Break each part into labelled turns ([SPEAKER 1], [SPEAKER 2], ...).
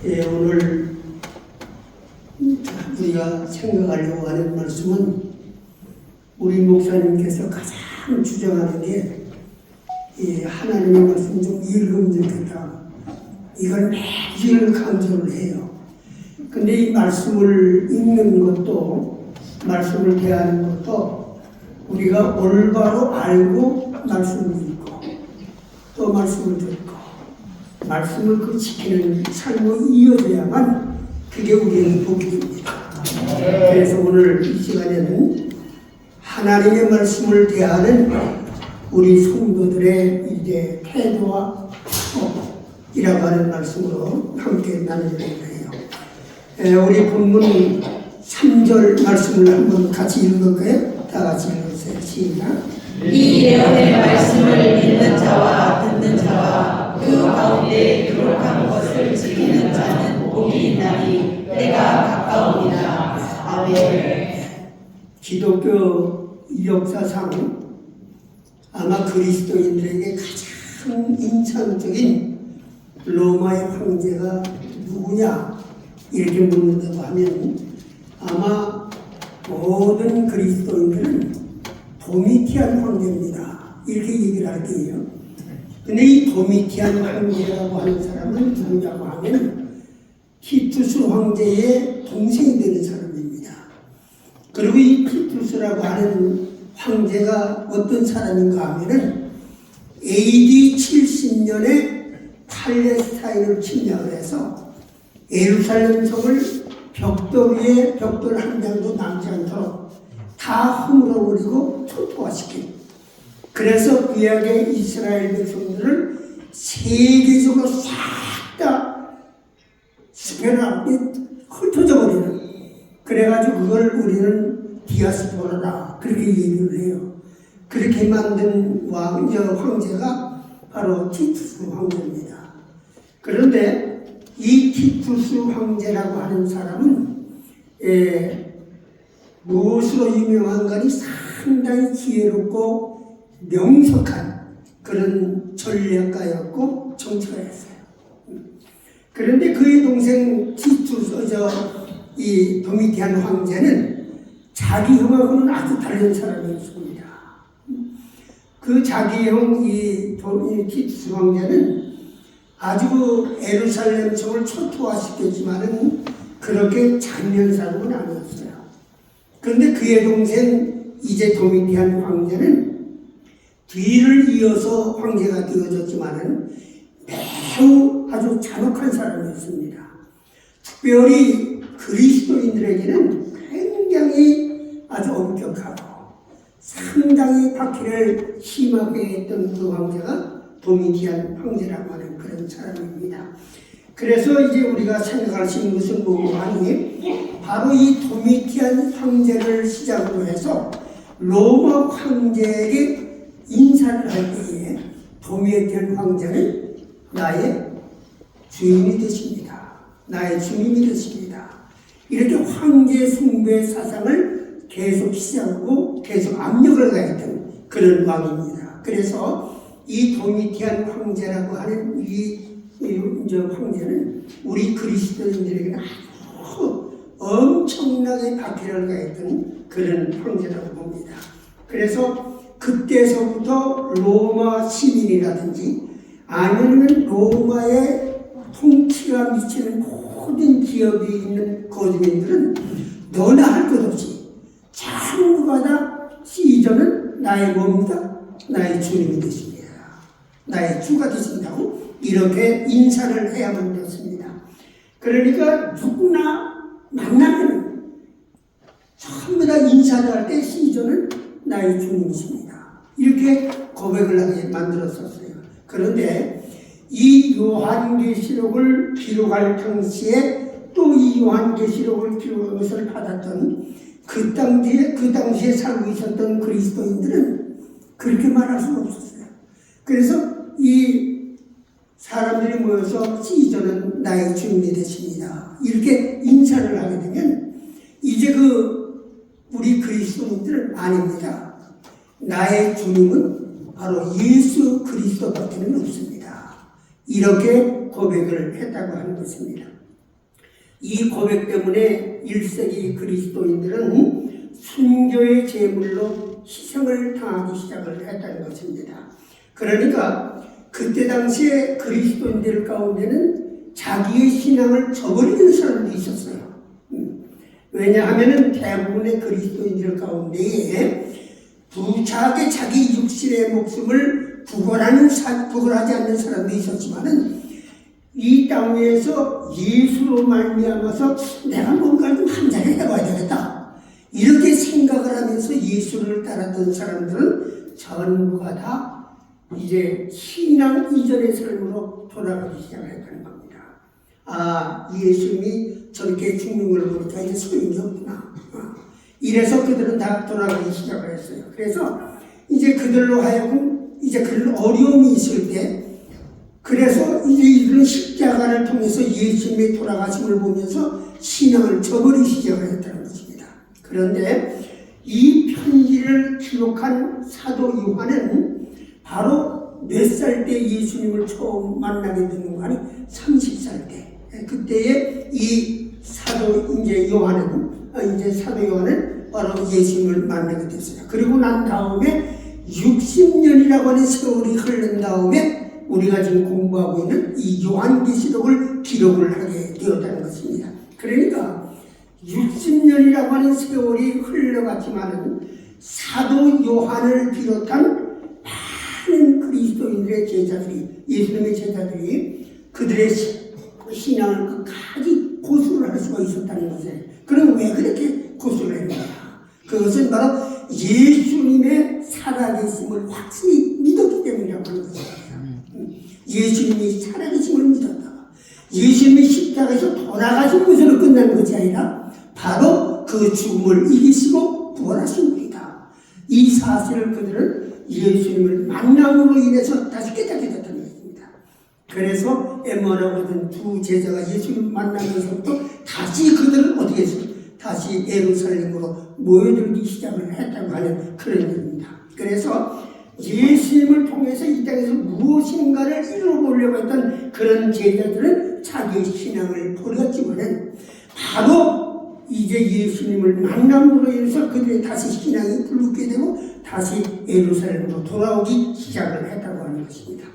[SPEAKER 1] 오늘 우리가 생각하려고 하는 말씀은 우리 목사님께서 가장 주장하는 게 하나님의 말씀 좀 읽으면 좋겠다. 이걸 매일 강조를 해요. 근데 이 말씀을 읽는 것도, 말씀을 대하는 것도 우리가 올바로 알고 말씀을 읽고 또 말씀을 듣고 말씀을 그 지키는 삶으로 이어져야만 그게 우리의 복입니다. 그래서 오늘 이 시간에는 하나님의 말씀을 대하는 우리 성도들의 이제 태도와 이라고 하는 말씀으로 함께 나누려고 해요. 우리 본문 3절 말씀을 한번 같이 읽을까요? 다 같이 읽으세요. 시작.
[SPEAKER 2] 이 예언의 말씀을 읽는 자와 듣는 자와 그 가운데 기록한 것을 지키는 자는 복이 있나니 때가 가까우니라. 아멘.
[SPEAKER 1] 기독교 역사상 아마 그리스도인들에게 가장 인상적인 로마의 황제가 누구냐 이렇게 묻는다고 하면 아마 모든 그리스도인들은 도미티안 황제입니다. 이렇게 얘기를 할 거예요. 근데 이 도미티안 황제라고 하는 사람은 누구냐고 하면 티투스 황제의 동생이 되는 사람입니다. 그리고 이 티투스라고 하는 황제가 어떤 사람인가 하면은 AD 70년에 팔레스타인을 침략을 해서 예루살렘 성을 벽돌 위에 벽돌 한 장도 남지 않도록 다 허물어버리고 초토화시킨, 그래서 구약의 이스라엘 백성들을 세계적으로 싹 다 수변하고 흩어져 버리는, 그래가지고 그걸 우리는 디아스포라라 그렇게 얘기를 해요. 그렇게 만든 황제가 바로 티투스 황제입니다. 그런데 이 티투스 황제라고 하는 사람은 무엇으로 유명한가니 상당히 지혜롭고 명석한 그런 전략가였고 정치가였어요. 그런데 그의 동생 티투스, 이 도미티안 황제는 자기 형하고는 아주 다른 사람이었습니다. 그 자기 형 이 티투스 황제는 아주 예루살렘 성을 초토화시켰지만은 그렇게 잔인한 사람은 아니었어요. 그런데 그의 동생 이제 도미티안 황제는 뒤를 이어서 황제가 되어졌지만은 매우 아주 잔혹한 사람이었습니다. 특별히 그리스도인들에게는 굉장히 아주 엄격하고 상당히 박해를 심하게 했던 그 황제가 도미티안 황제라고 하는 그런 사람입니다. 그래서 이제 우리가 생각할 수 있는 것은 뭐고 하니 바로 이 도미티안 황제를 시작으로 해서 로마 황제에게 인사를 할 때에 도미티안 황제는 나의 주인이 되십니다. 나의 주님이 되십니다. 이렇게 황제 숭배 사상을 계속 시작하고 계속 압력을 가했던 그런 왕입니다. 그래서 이 도미티안 황제라고 하는 이 황제는 우리 그리스도인들에게는 아주 엄청나게 박해를 가했던 그런 황제라고 봅니다. 그래서 그때서부터 로마 시민이라든지 아니면 로마의 통치가 미치는 모든 지역에 있는 거주민들은 너나 할 것 없이 전부가 다 시저는 나의 뭡니다? 나의 주님이 되십니다. 나의 주가 되신다고 이렇게 인사를 해야만 되었습니다. 그러니까 누구나 만나면 전부 다 인사를 할 때 시저는 나의 주님이십니다. 이렇게 고백을 하게 만들었었어요. 그런데 이 요한계시록을 기록할 당시에 또 이 요한계시록을 기록한 것을 받았던 그 당시에 살고 있었던 그리스도인들은 그렇게 말할 수가 없었어요. 그래서 이 사람들이 모여서 시저는 나의 주님이 되십니다. 이렇게 인사를 하게 되면 이제 우리 그리스도인들은 아닙니다. 나의 주님은 바로 예수 그리스도밖에는 없습니다. 이렇게 고백을 했다고 하는 것입니다. 이 고백 때문에 1세기 그리스도인들은 순교의 제물로 희생을 당하기 시작을 했다는 것입니다. 그러니까 그때 당시에 그리스도인들 가운데는 자기의 신앙을 저버리는 사람도 있었어요. 왜냐하면 대부분의 그리스도인들 가운데에 부차하게 자기 육신의 목숨을 구걸하지 않는 사람도 있었지만은 이 땅 위에서 예수로 말미암아서 내가 뭔가 좀 한자리 해봐야 되겠다 이렇게 생각을 하면서 예수를 따랐던 사람들은 전부가 다 이제 신앙 이전의 삶으로 돌아가기 시작했다는 겁니다. 아, 예수님이 저렇게 죽는 걸 보니까 이제 소용이 없구나. 이래서 그들은 다 돌아가기 시작을 했어요. 그래서 이제 그들로 하여금 이제 그런 어려움이 있을 때 그래서 이제 이들은 십자가를 통해서 예수님의 돌아가심을 보면서 신앙을 저버리기 시작을 했다는 것입니다. 그런데 이 편지를 기록한 사도 요한은 바로 몇 살 때 예수님을 처음 만나게 되는가 하니 30살 때. 그때에 이 사도 사도 요한은 바로 예수님을 만나게 됐어요. 그리고 난 다음에 60년이라고 하는 세월이 흐른 다음에 우리가 지금 공부하고 있는 이 요한계시록을 기록을 하게 되었다는 것입니다. 그러니까 60년이라고 하는 세월이 흘러갔지만은 사도 요한을 비롯한 많은 그리스도인들의 제자들이, 예수님의 제자들이 그들의 신앙을 끝까지 고수를 할 수가 있었다는 것이에요. 그럼 왜 그렇게 고수를 했느냐? 그것은 바로 예수님의 살아계심을 확실히 믿었기 때문이라고 하는 것입니다. 예수님이 살아계심을 믿었다. 예수님이 십자가에서 돌아가신 것으로 끝나는 것이 아니라 바로 그 죽음을 이기시고 부활하신 분이다. 이 사실을 그들은 예수님을 만남으로 인해서 다시 깨닫게 됐다는 것입니다. 그래서 엠마오라고 하던 두 제자가 예수님 만나면서부터 다시 그들은 어떻게 했어요? 다시 예루살렘으로 모여들기 시작을 했다고 하는 그런 일입니다. 그래서 예수님을 통해서 이 땅에서 무엇인가를 이루어보려고 했던 그런 제자들은 자기의 신앙을 버렸지만은 바로 이제 예수님을 만남으로 인해서 그들의 다시 신앙이 불붙게 되고 다시 예루살렘으로 돌아오기 시작을 했다고 하는 것입니다.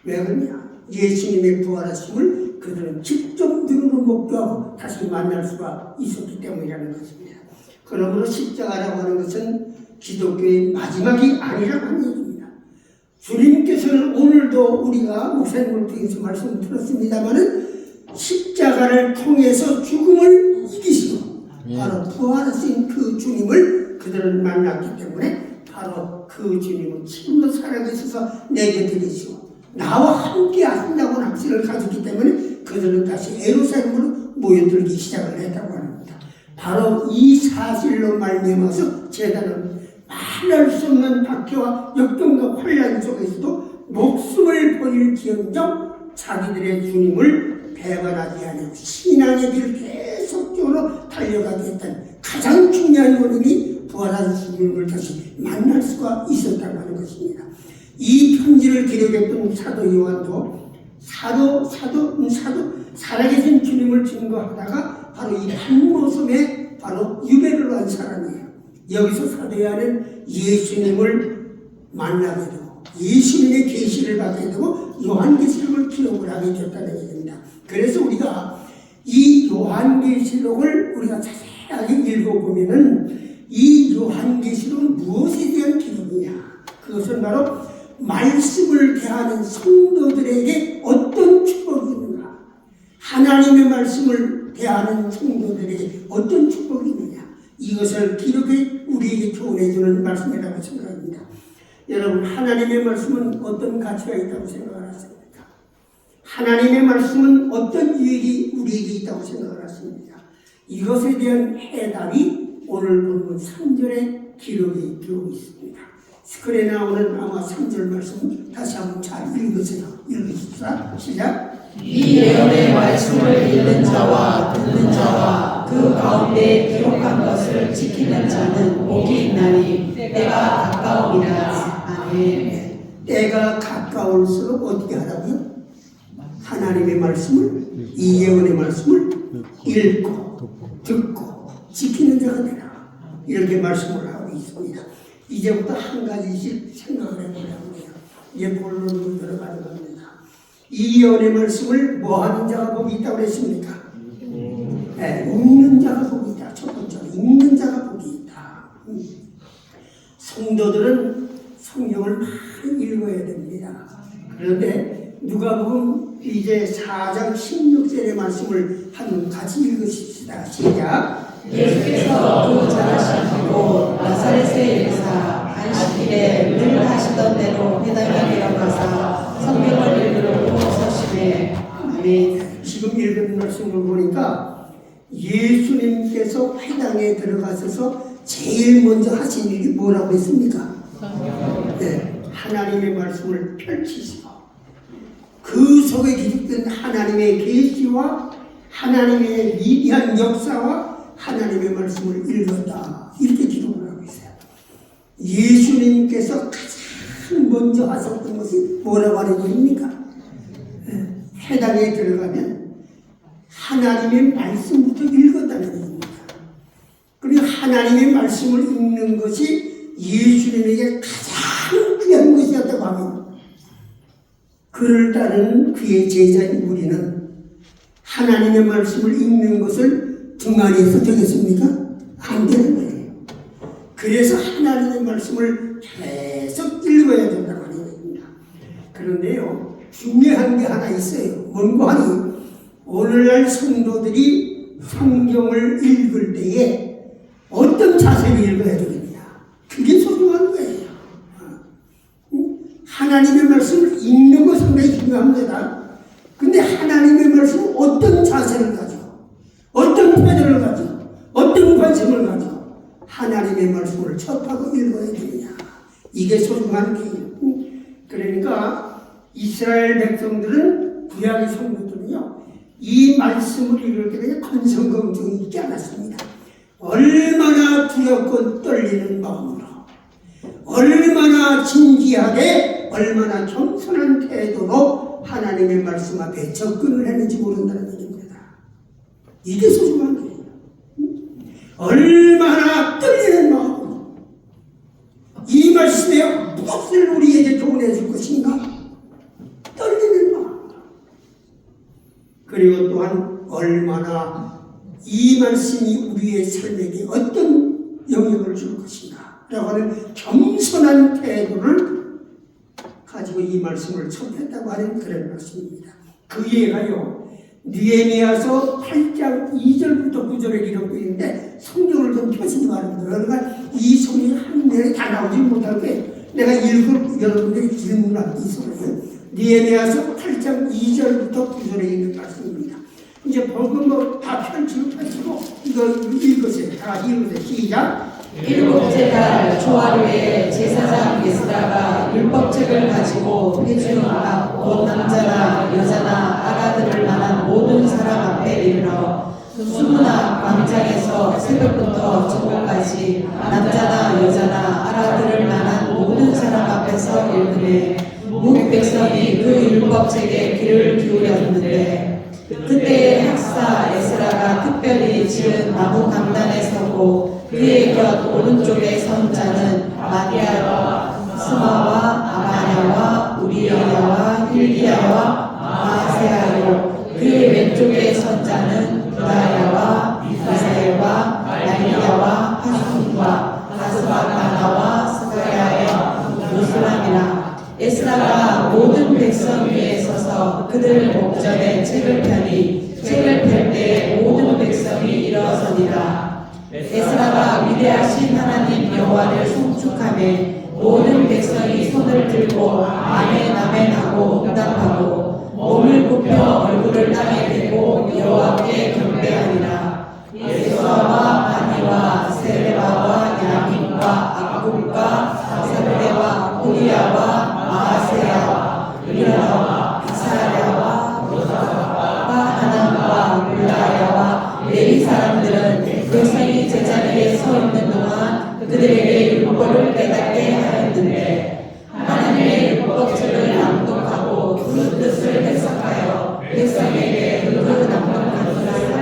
[SPEAKER 1] 왜 그러냐? 예수님의 부활하심을 그들은 직접 눈으로 목도하고 다시 만날 수가 있었기 때문이라는 것입니다. 그러므로 십자가라고 하는 것은 기독교의 마지막이 아니라고 하는 얘기입니다. 주님께서는 오늘도 우리가 목사님을 통해서 말씀을 들었습니다마는 십자가를 통해서 죽음을 이기시고 바로 부활하신 그 주님을 그들은 만났기 때문에 바로 그 주님은 지금도 살아계셔서 내 곁에 계시고 나와 함께 하신다고 확신을 가졌기 때문에 그들은 다시 예루살렘으로 모여들기 시작을 했다고 합니다. 바로 이 사실로 말미암아서 제자는 말할 수 없는 박해와 역경과 혼란 속에서도 목숨을 버릴지언정 자기들의 주님을 배반하지 않고 신앙의 길을 계속적으로 달려가게 했던 가장 중요한 원인이 부활하신 주님을 다시 만날 수가 있었다고 하는 것입니다. 이 편지를 기록했던 사도 요한도 살아계신 주님을 증거하다가 바로 이 한모섬에 바로 유배를 한 사람이에요. 여기서 사도 요한은 예수님을 만나게 되고 예수님의 계시를 받게 되고 요한계시록을 기록을 하게 되었다는 얘기입니다. 그래서 우리가 이 요한계시록을 우리가 자세하게 읽어보면은 이 요한계시록은 무엇에 대한 기록이냐? 그것은 바로 말씀을 대하는 성도들에게 어떤 축복이 있는가? 하나님의 말씀을 대하는 성도들에게 어떤 축복이 있느냐? 이것을 기록해 우리에게 교훈해주는 말씀이라고 생각합니다. 여러분, 하나님의 말씀은 어떤 가치가 있다고 생각을 하십니까? 하나님의 말씀은 어떤 유익이 우리에게 있다고 생각을 하십니까? 이것에 대한 해답이 오늘 본문 3절에 기록이 되어 있습니다. 스크린에 나오는 아마 3절 말씀 다시 한번 잘 읽으세요. 읽으십시다. 시작.
[SPEAKER 2] 이 예언의 말씀을 읽는 자와 듣는 자와 그 가운데 기록한 것을 지키는 자는 복이 있나니 때가 가까우니라. 아멘.
[SPEAKER 1] 때가 가까울수록 어떻게 하라고요? 하나님의 말씀을, 이 예언의 말씀을 읽고 듣고 지키는 자가 되라. 이렇게 말씀을 하고 있습니다. 이제부터 한 가지씩 생각을 해보려고 해요. 이제 본론으로 들어가는 겁니다. 이 예언의 말씀을 뭐 하는 자가 복이 있다고 그랬습니까? 네, 읽는 자가 복이 있다. 첫 번째로 읽는 자가 복이 있다. 성도들은 성경을 많이 읽어야 됩니다. 그런데 누가복음 이제 4장 16절의 말씀을 한 같이 읽으십시다. 시작.
[SPEAKER 2] 예수께서 그 자라시고 나사렛의 일사 안식일에 늘 하시던 대로 회당에 내려가사 성경을 읽으러 서시되 아멘.
[SPEAKER 1] 지금 읽은 말씀을 보니까 예수님께서 회당에 들어가셔서 제일 먼저 하신 일이 뭐라고 했습니까? 네, 하나님의 말씀을 펼치시고 그 속에 기록된 하나님의 계시와 하나님의 위대한 역사와 하나님의 말씀을 읽었다. 이렇게 기록을 하고 있어요. 예수님께서 가장 먼저 하셨던 것이 뭐라고 하는 것입니까? 회당에 들어가면 하나님의 말씀부터 읽었다는 것입니다. 그리고 하나님의 말씀을 읽는 것이 예수님에게 가장 귀한 것이었다고 합니다. 그를 따르는 그의 제자인 우리는 하나님의 말씀을 읽는 것을 등한히 해서 되겠습니까? 안 되는 거예요. 그래서 하나님의 말씀을 계속 읽어야 된다고 하는 것입니다. 그런데요, 중요한 게 하나 있어요. 뭔고 하니 오늘날 성도들이 성경을 읽을 때에 어떤 자세로 읽어야 되겠냐. 그게 소중한 거예요. 하나님의 말씀을 읽는 거 상당히 중요합니다. 근데 하나님의 말씀은 어떤 자세를 가지고 어떤 태도를 가지고 어떤 관심을 가지고 하나님의 말씀을 접하고 읽어야 되느냐. 이게 소중한 게예요. 그러니까 이스라엘 백성들은 구약의 성도들은요 이 말씀을 읽을 때 그냥 건성검증이 있지 않았습니다. 얼마나 두렵고 떨리는 마음으로 얼마나 진지하게 얼마나 겸손한 태도로 하나님의 말씀 앞에 접근을 했는지 모른다는 얘기입니다. 이게 소중한 거예요. 얼마나 떨리는 마음으로 이 말씀에 무엇을 우리에게 조언해 줄 것인가? 떨리는 마음. 그리고 또한 얼마나 이 말씀이 우리의 삶에게 어떤 영향을 줄 것인가 라고 하는 겸손한 태도를 가지고 이 말씀을 접했다고 하는 그런 말씀입니다. 그 예가요 느헤미야서 8장 2절부터 9절에 기록되어 있는데 성경을 좀 펴시기 바랍니다. 그러니까 이 성경이 한 내에 다 나오지 못할 때 내가 읽을 여러분들이 질문할 이 소리예요. 느헤미야서 8장 2절부터 9절에 있는 말씀입니다. 이제 복음을 다 펼치고 이거 읽으세요. 다 읽으세요. 시작.
[SPEAKER 2] 일곱째 달 초하루에 제사장 에스라가 율법책을 가지고 회중 앞 곧 남자나 여자나 알아들을 만한 모든 사람 앞에 이르러 수문학 광장에서 새벽부터 저녁까지 남자나 여자나 알아들을 만한 모든 사람 앞에서 읽으매 묵백성이 그 율법책에 귀를 기울였는데 그때 학사 에스라가 특별히 지은 나무 강단에 서고 그의 곁 오른쪽에 선 자는 마디아와 스마와 아마냐와 우리야와 힐기야와 마세아요 그의 왼쪽에 선 자는 부다야와 미사엘과 야리야와 하순과 가스바다나와 스가야의 요술람이라. 에스라가 모든 백성 위에 서서 그들 목전에 책을 펴니 책을 펼 때에 모든 백성이 일어서니라. 에스라가 위대하신 하나님 여호와를 송축하며 모든 백성이 손을 들고 아멘 아멘 하고 응답하고 몸을 굽혀 얼굴을 땅에 대고 여호와께 경배하니라. 예수아와 바니와 세레바와 야민과 악굽과 세베대와 호리야와 마아세야와 이라와 이사랴와 로사와 하나님과 물라야와 레위 사람들은 백성이 제자리에 서 있는 동안 그들에게 율법을 깨닫게 하였는데 하나님의 율법책을 낭독하고 그 뜻을 해석하여 백성에게 그 낭독한 것을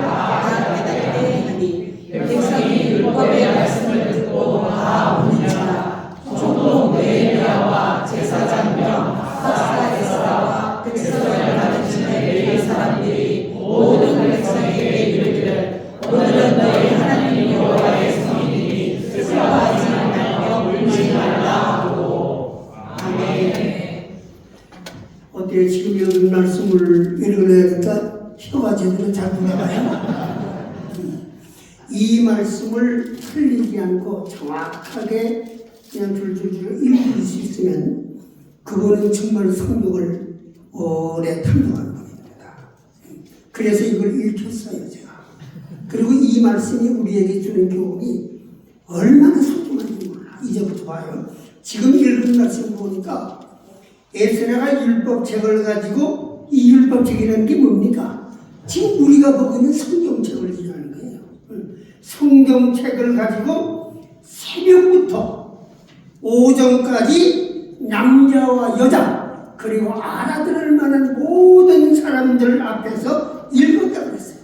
[SPEAKER 1] 어때요? 지금 읽은 말씀을 읽으려니까 혀가 제대로 잘 돌아가요. 이 말씀을 틀리지 않고 정확하게 그냥 줄줄줄 읽을 수 있으면 그거는 정말 성경을 오래 탐독하는 겁니다. 그래서 이걸 읽혔어요, 제가. 그리고 이 말씀이 우리에게 주는 교훈이 얼마나 소중한지 몰라. 이제부터 봐요. 지금 읽은 말씀 보니까 에스라가 율법책을 가지고 이 율법책이라는 게 뭡니까? 지금 우리가 보고 있는 성경책을 얘기하는 거예요. 성경책을 가지고 새벽부터 오전까지 남자와 여자 그리고 알아들을 만한 모든 사람들 앞에서 읽었다고 그랬어요.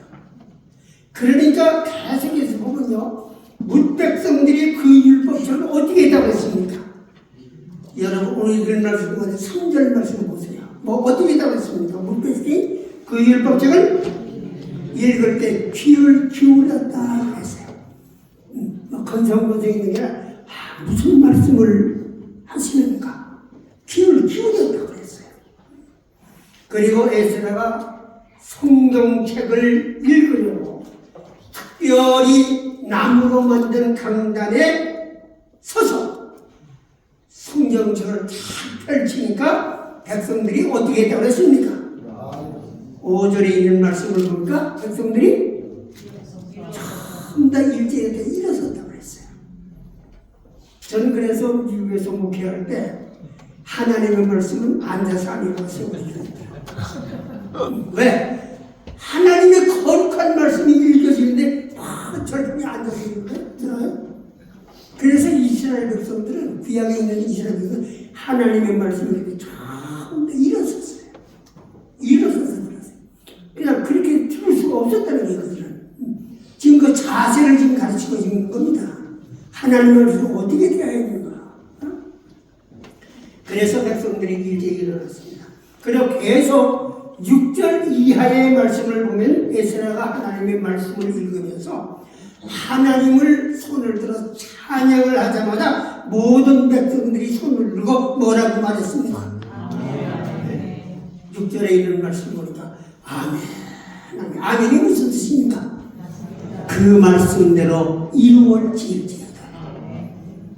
[SPEAKER 1] 그러니까 계속해서 보면요, 뭇백성들이 그 율법책을 어떻게 했다고 했습니까? 여러분 오늘 읽은 말씀 가운데 3절 말씀 보세요. 뭐 어떻게 했다고 했습니까? 뭇백성이 그 율법책을 읽을 때 귀를 기울였다 했어요. 건성건성 있는 게 아니라 무슨 말씀을 하시는가? 귀를 기울였다고 했어요. 그리고 에스라가 성경책을 읽으려고 특별히 나무로 만든 강단에 서서 성경책을 쫙 펼치니까 백성들이 어떻게 했다고 했습니까? 5절에 있는 말씀을 보니까 백성들이 전부 다 일제히 일어섰다고 했어요. 저는 그래서 미국에서 목회할 때 하나님의 말씀은 앉아서 안 읽어서 왜? 하나님의 거룩한 말씀이 읽어지는데 절대 앉아서 읽어요? 그래서 이스라엘 백성들은 구약에 있는 이스라엘 백성들은 하나님의 말씀을 이렇게 전부 다 일어섰어요. 일어서서 들었어요. 그냥 그렇게 들을 수가 없었다는 거예요. 그들은. 지금 그 자세를 지금 가르치고 있는 겁니다. 하나님의 말씀을 어떻게 돼야 하는가. 그래서 백성들이 일제히 일어났습니다. 그리고 계속 6절 이하의 말씀을 보면 에스라가 하나님의 말씀을 읽으면서 하나님을 손을 들어 찬양을 하자마자 모든 백성들이 손을 들고 뭐라고 말했습니까? 6절에 있는 말씀 보니까 아멘. 아멘이 무슨 뜻입니까? 그 말씀대로 이루어질지어다.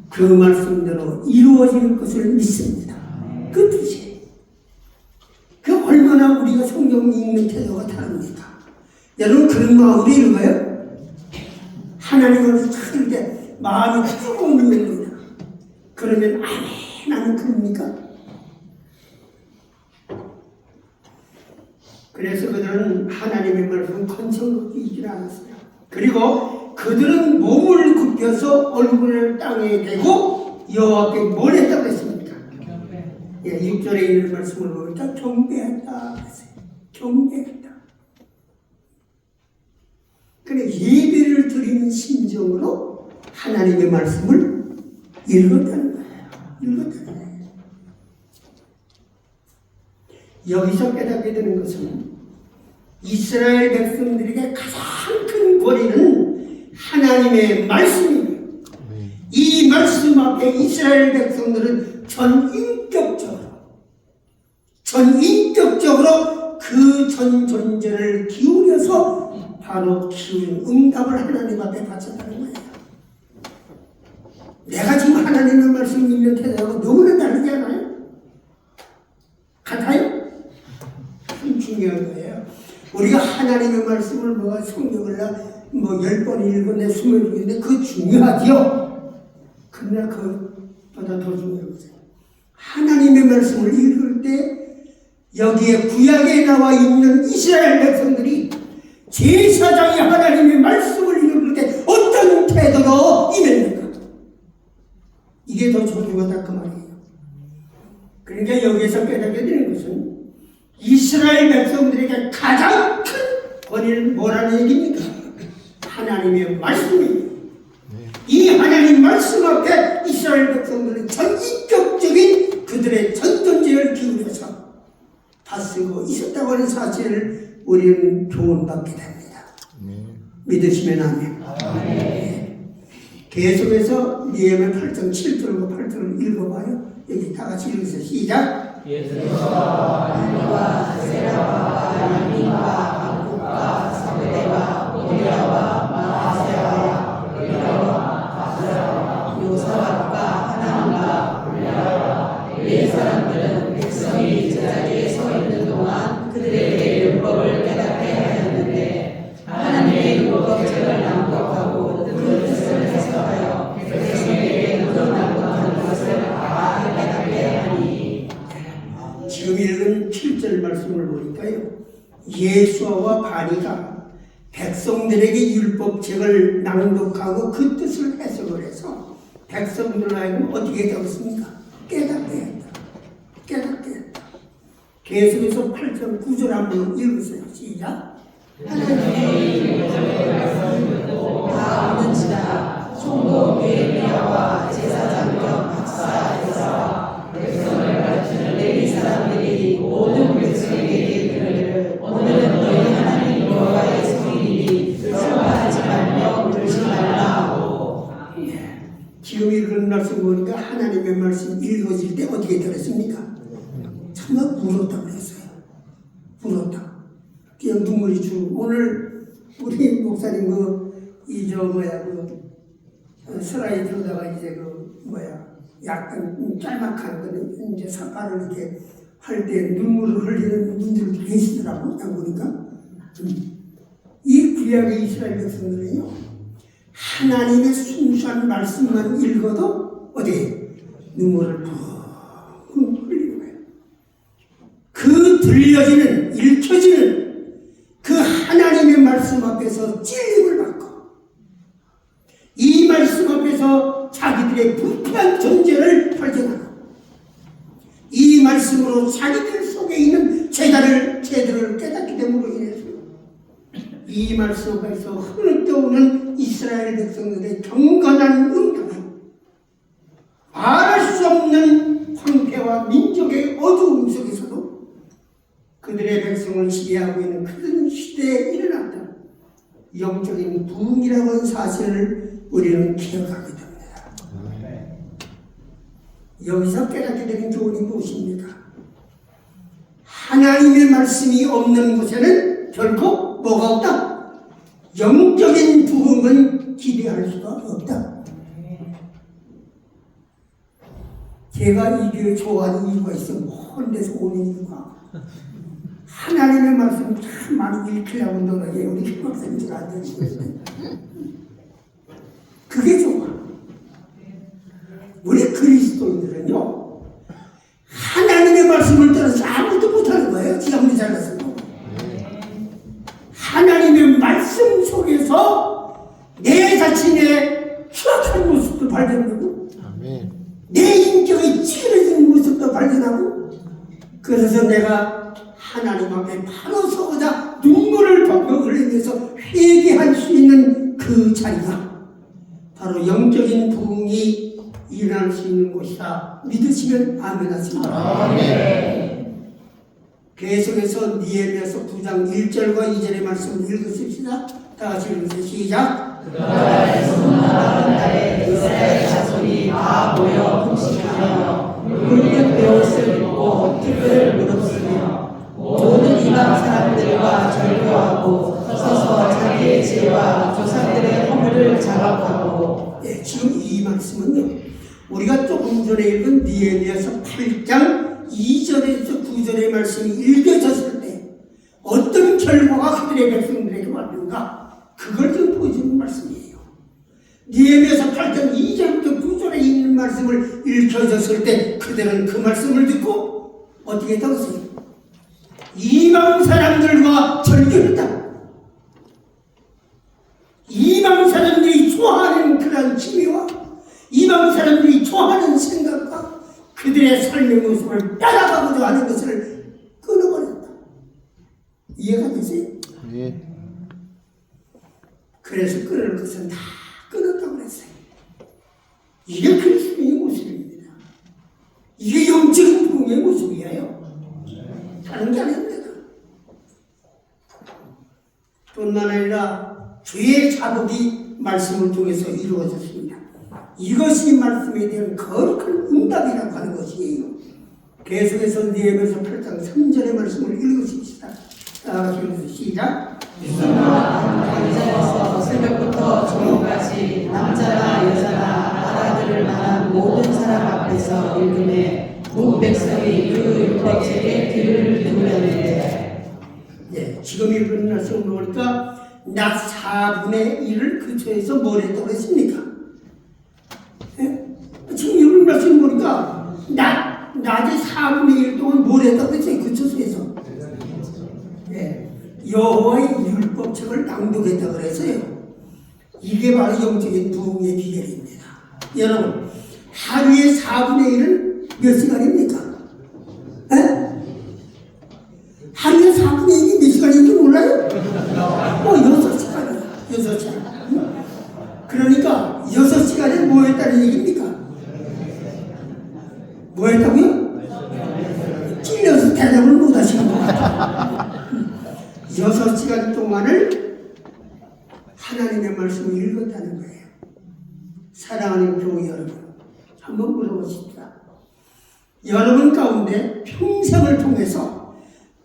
[SPEAKER 1] 그 말씀대로 이루어지는 것을 믿습니다. 그 뜻이에요. 그 얼마나 우리가 성경 읽는 태도가 다릅니까? 여러분 그런 마음으로 읽어요? 하나님을 찾을 때 마음이 뜨거운 일입니다. 그러면 아멘 하면 그럽니까? 그래서 그들은 하나님의 말씀을 건성으로 잊지 않았어요. 그리고 그들은 몸을 굽혀서 얼굴을 땅에 대고 여호와께 뭘 했다고 했습니까? 6절에 있는 말씀을 보니까 경배했다 했어요. 경배했다. 그래 예배를 드리는 심정으로 하나님의 말씀을 읽었다는 거예요. 읽었다는 거예요. 여기서 깨닫게 되는 것은 이스라엘 백성들에게 가장 큰 권위는 하나님의 말씀입니다. 이 말씀 앞에 이스라엘 백성들은 전인격적으로 그 전 존재를 기울여서 바로 기울인 응답을 하나님 앞에 바쳤다는 거예요. 내가 지금 하나님의 말씀 읽는 태도하고 너무나 다르지 않아요? 같아요? 참 중요한 거예요. 우리가 하나님의 말씀을 성경을 10번 읽었네, 20번 읽었네, 그거 중요하지요? 그러나 그것보다 더 중요한 것은 하나님의 말씀을 읽을 때 여기에 구약에 나와 있는 이스라엘 백성들이 제사장이 하나님의 말씀을 읽을 때 어떤 태도로 임했는가? 이게 더 중요하다 그 말이에요. 그러니까 여기에서 깨닫게 되는 것은 이스라엘 백성들에게 가장 큰 권위는 뭐라는 얘기입니까? 하나님의 말씀입니다. 이 하나님 말씀 앞에 이스라엘 백성들은 전인격적인 그들의 전존재를 기울여서 다스리고 있었다고 하는 사실을 우리는 교훈받게 됩니다. 믿으시면 아멘. 네. 계속해서 니에미야 8장 7절과 8절을 읽어봐요. 여기 다 같이 읽으세요. 시작.
[SPEAKER 2] 아니와 세라와 야민과 안국과 사무대와 오디아와 마아세와 요사박과 하나님과 이 사람들은 백성이 제자리에 서 있는 동안 그들에게 율법을 깨닫게 하였는데 하나님의 율법책을 낭독하고 그 뜻을 해석하여 백성에게 그 낭독한 것을 다 깨닫게 하니.
[SPEAKER 1] 지금 읽은 7절 말씀을 보니까요, 예수와 바리가 백성들에게 율법책을 낭독하고 그 뜻을 해석을 해서 백성들 하여금 어떻게 되었습니까? 깨닫게 했다. 깨닫게 했다. 계속해서 8절 9절 한번 읽으세요. 시작.
[SPEAKER 2] 하나님의 율법을 다 얻는지라 총독 느헤미야와 제사장 겸 박사 여사와 백성을 가르치는 레위 사람들이 모든 백성에게 이르기를 오늘은 너희 하나님 여호와의 성일이니 슬퍼하지 말며 울지 말라 하고.
[SPEAKER 1] 지금 읽은 말씀 보니까 하나님의 말씀 읽어질 때 어떻게 들었습니까? 정말 울었다 그랬어요. 울었다. 그냥 눈물이 주고. 오늘 우리 목사님 슬라이드로다가 이제 약간 짤막한 거는 이제 사파를 이렇게 할 때 눈물을 흘리는 분들도 계시더라고. 딱 보니까 이 구약의 이스라엘 백성들은요, 하나님의 순수한 말씀만 읽어도 어디 눈물을 푹 흘리는 거예요. 그 들려지는, 읽혀지는 그 하나님의 말씀 앞에서 찔림을 받고, 이 말씀 앞에서 자기들의 부패한 존재를 발견하고, 이 말씀으로 자기들 속에 있는 죄들을 깨닫게 됨으로 인해서 이 말씀 앞에서 흐르떠오는 이스라엘 백성들의 경건한 응답이 말할 수 없는 황폐와 민족의 어두움 속에서도 그들의 백성을 지배하고 있는 그런 시대에 일어났다. 영적인 부흥이라고 하는 사실을 우리는 기억하게 됩니다. 여기서 깨닫게 되는 교훈이 무엇입니까? 하나님의 말씀이 없는 곳에는 결코 뭐가 없다? 영적인 부흥은 기대할 수가 없다. 제가 이 교회 좋아하는 이유가 있어. 먼 데서 오는 이유가 하나님의 말씀 참 많이 읽히려고 노력해. 우리 김박사님들 안 되시고 그게 좋아. 우리 그리스도인들은요, 하나님의 말씀을 떠나서 아무것도 못하는 거예요. 지가 우리 잘났어도. 하나님의 말씀 속에서 내 자신의 추악한 모습도 발견되고, 내 인격이 찌그러진 모습도 발견하고, 그래서 내가 하나님 앞에 바로 서고자 눈물을 펑펑 흘리면서 회개할 수 있는 그 자리가 바로 영적인 부흥이 일어날 수 있는 곳이다. 믿으시면 아멘 하십니다. 아멘. 계속해서 니에미아서 9장 1절과 2절의 말씀을 읽으십시다. 다 같이 읽으세요. 시작.
[SPEAKER 2] 그날에 소문나는 날에 이스라엘 자손이 다 모여 금식하며 붉은 베옷을 입고 티끌을 무릅쓰며 모든 이방 사람들과 절교하고 서서 자기의 죄와 조상들의 허물을 자각하고.
[SPEAKER 1] 지금 이 말씀은요, 우리가 조금 전에 읽은 니에미아서 8장 2절에서 9절의 말씀이 읽어졌을 때 어떤 결과가 그들의 백성들에게 왔는가, 그걸 좀 보여주는 말씀이에요. 니에미아서 8장 2절부터 9절에 있는 말씀을 읽혀졌을 때 그들은 그 말씀을 듣고 어떻게 되었어요? 이방 사람들과 절교했다. 이방 사람들이 좋아하는 그런 취미와 이방 사람들이 좋아하는 생각과 그들의 삶의 모습을 따라가고자 하는 것을 끊어버렸다. 이해가 되세요? 네. 그래서 끊을 것은 다 끊었다고 그랬어요. 이게 그리스도의 모습입니다. 이게 영적인 부흥의 모습이에요. 다른 게 아닙니다. 뿐만 아니라 주의 자복이 말씀을 통해서 이루어졌습니다. 이것이 말씀에 대한 거룩한 응답이라고 하는 것이에요. 계속해서 느헤미야서 8장 3절의 말씀을 읽으십시다. 시작.
[SPEAKER 2] 당장에서 새벽부터 저녁까지 남자나 여자나 알아들을 만한 모든 사람 앞에서 읽음에 온 백성이 그 율법책에 귀를 기울였는데.
[SPEAKER 1] 예, 지금 읽은 말씀을 보니까 낮 4분의 1을 그쳐서 뭘 했다고 했습니까? 예? 지금 읽은 말씀 보니까 낮에 4분의 1 동안 뭘 했다고 했어요? 그쳐서 해서. 예, 여호와의 율법책을 낭독했다고 그랬어요. 이게 바로 영적인 부흥의 비결입니다. 여러분, 하루에 4분의 1은 몇 시간입니까? 예? 하루에 4분의 1이 몇 시간인지 몰라요? 6시간이야. 6시간. 그러니까 6시간에 뭐 했다는 얘기입니까? 뭐 했다고요? 찔려서 대답을 못 하시는 것 같아요. 6시간 동안을 하나님의 말씀을 읽었다는 거예요. 사랑하는 교우 여러분, 한번 물어보십시다. 여러분 가운데 평생을 통해서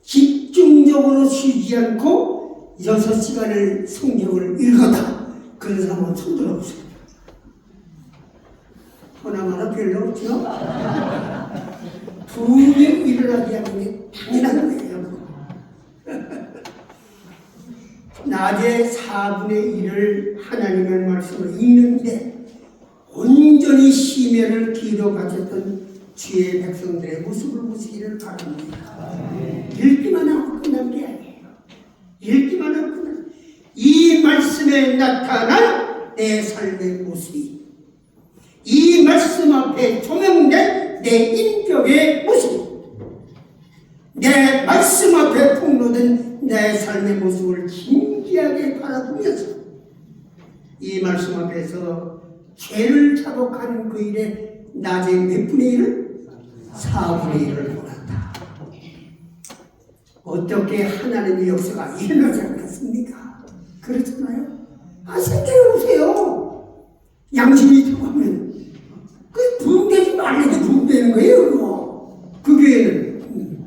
[SPEAKER 1] 집중적으로 쉬지 않고 6시간을 성경을 읽었다. 그런 사람은 손 들어보세요. 하나마나 별로 없죠? 부흥이 일어나지 않는 게 당연한 거예요. 낮에 4분의 1을 하나님의 말씀을 읽는데 온전히 심혈을 기도 가졌던 주의 백성들의 모습을 보시기를 바랍니다. 읽기만 하고 끝난 게 아니에요. 읽기만 하고 끝난 이 말씀에 나타난 내 삶의 모습이, 이 말씀 앞에 조명된 내 인격의 모습, 내 말씀 앞에 폭로된 내 삶의 모습을 진지하게 바라보면서 이 말씀 앞에서 죄를 자복하는 그 일에 낮에 몇 분의 1을? 4분의 1을 보았다. 어떻게 하나님의 역사가 일어나지 않겠습니까? 그렇잖아요. 생각해보세요. 양심이 들어가면 그 부흥되지 말래도 부흥되는 거예요. 그거. 그 교회는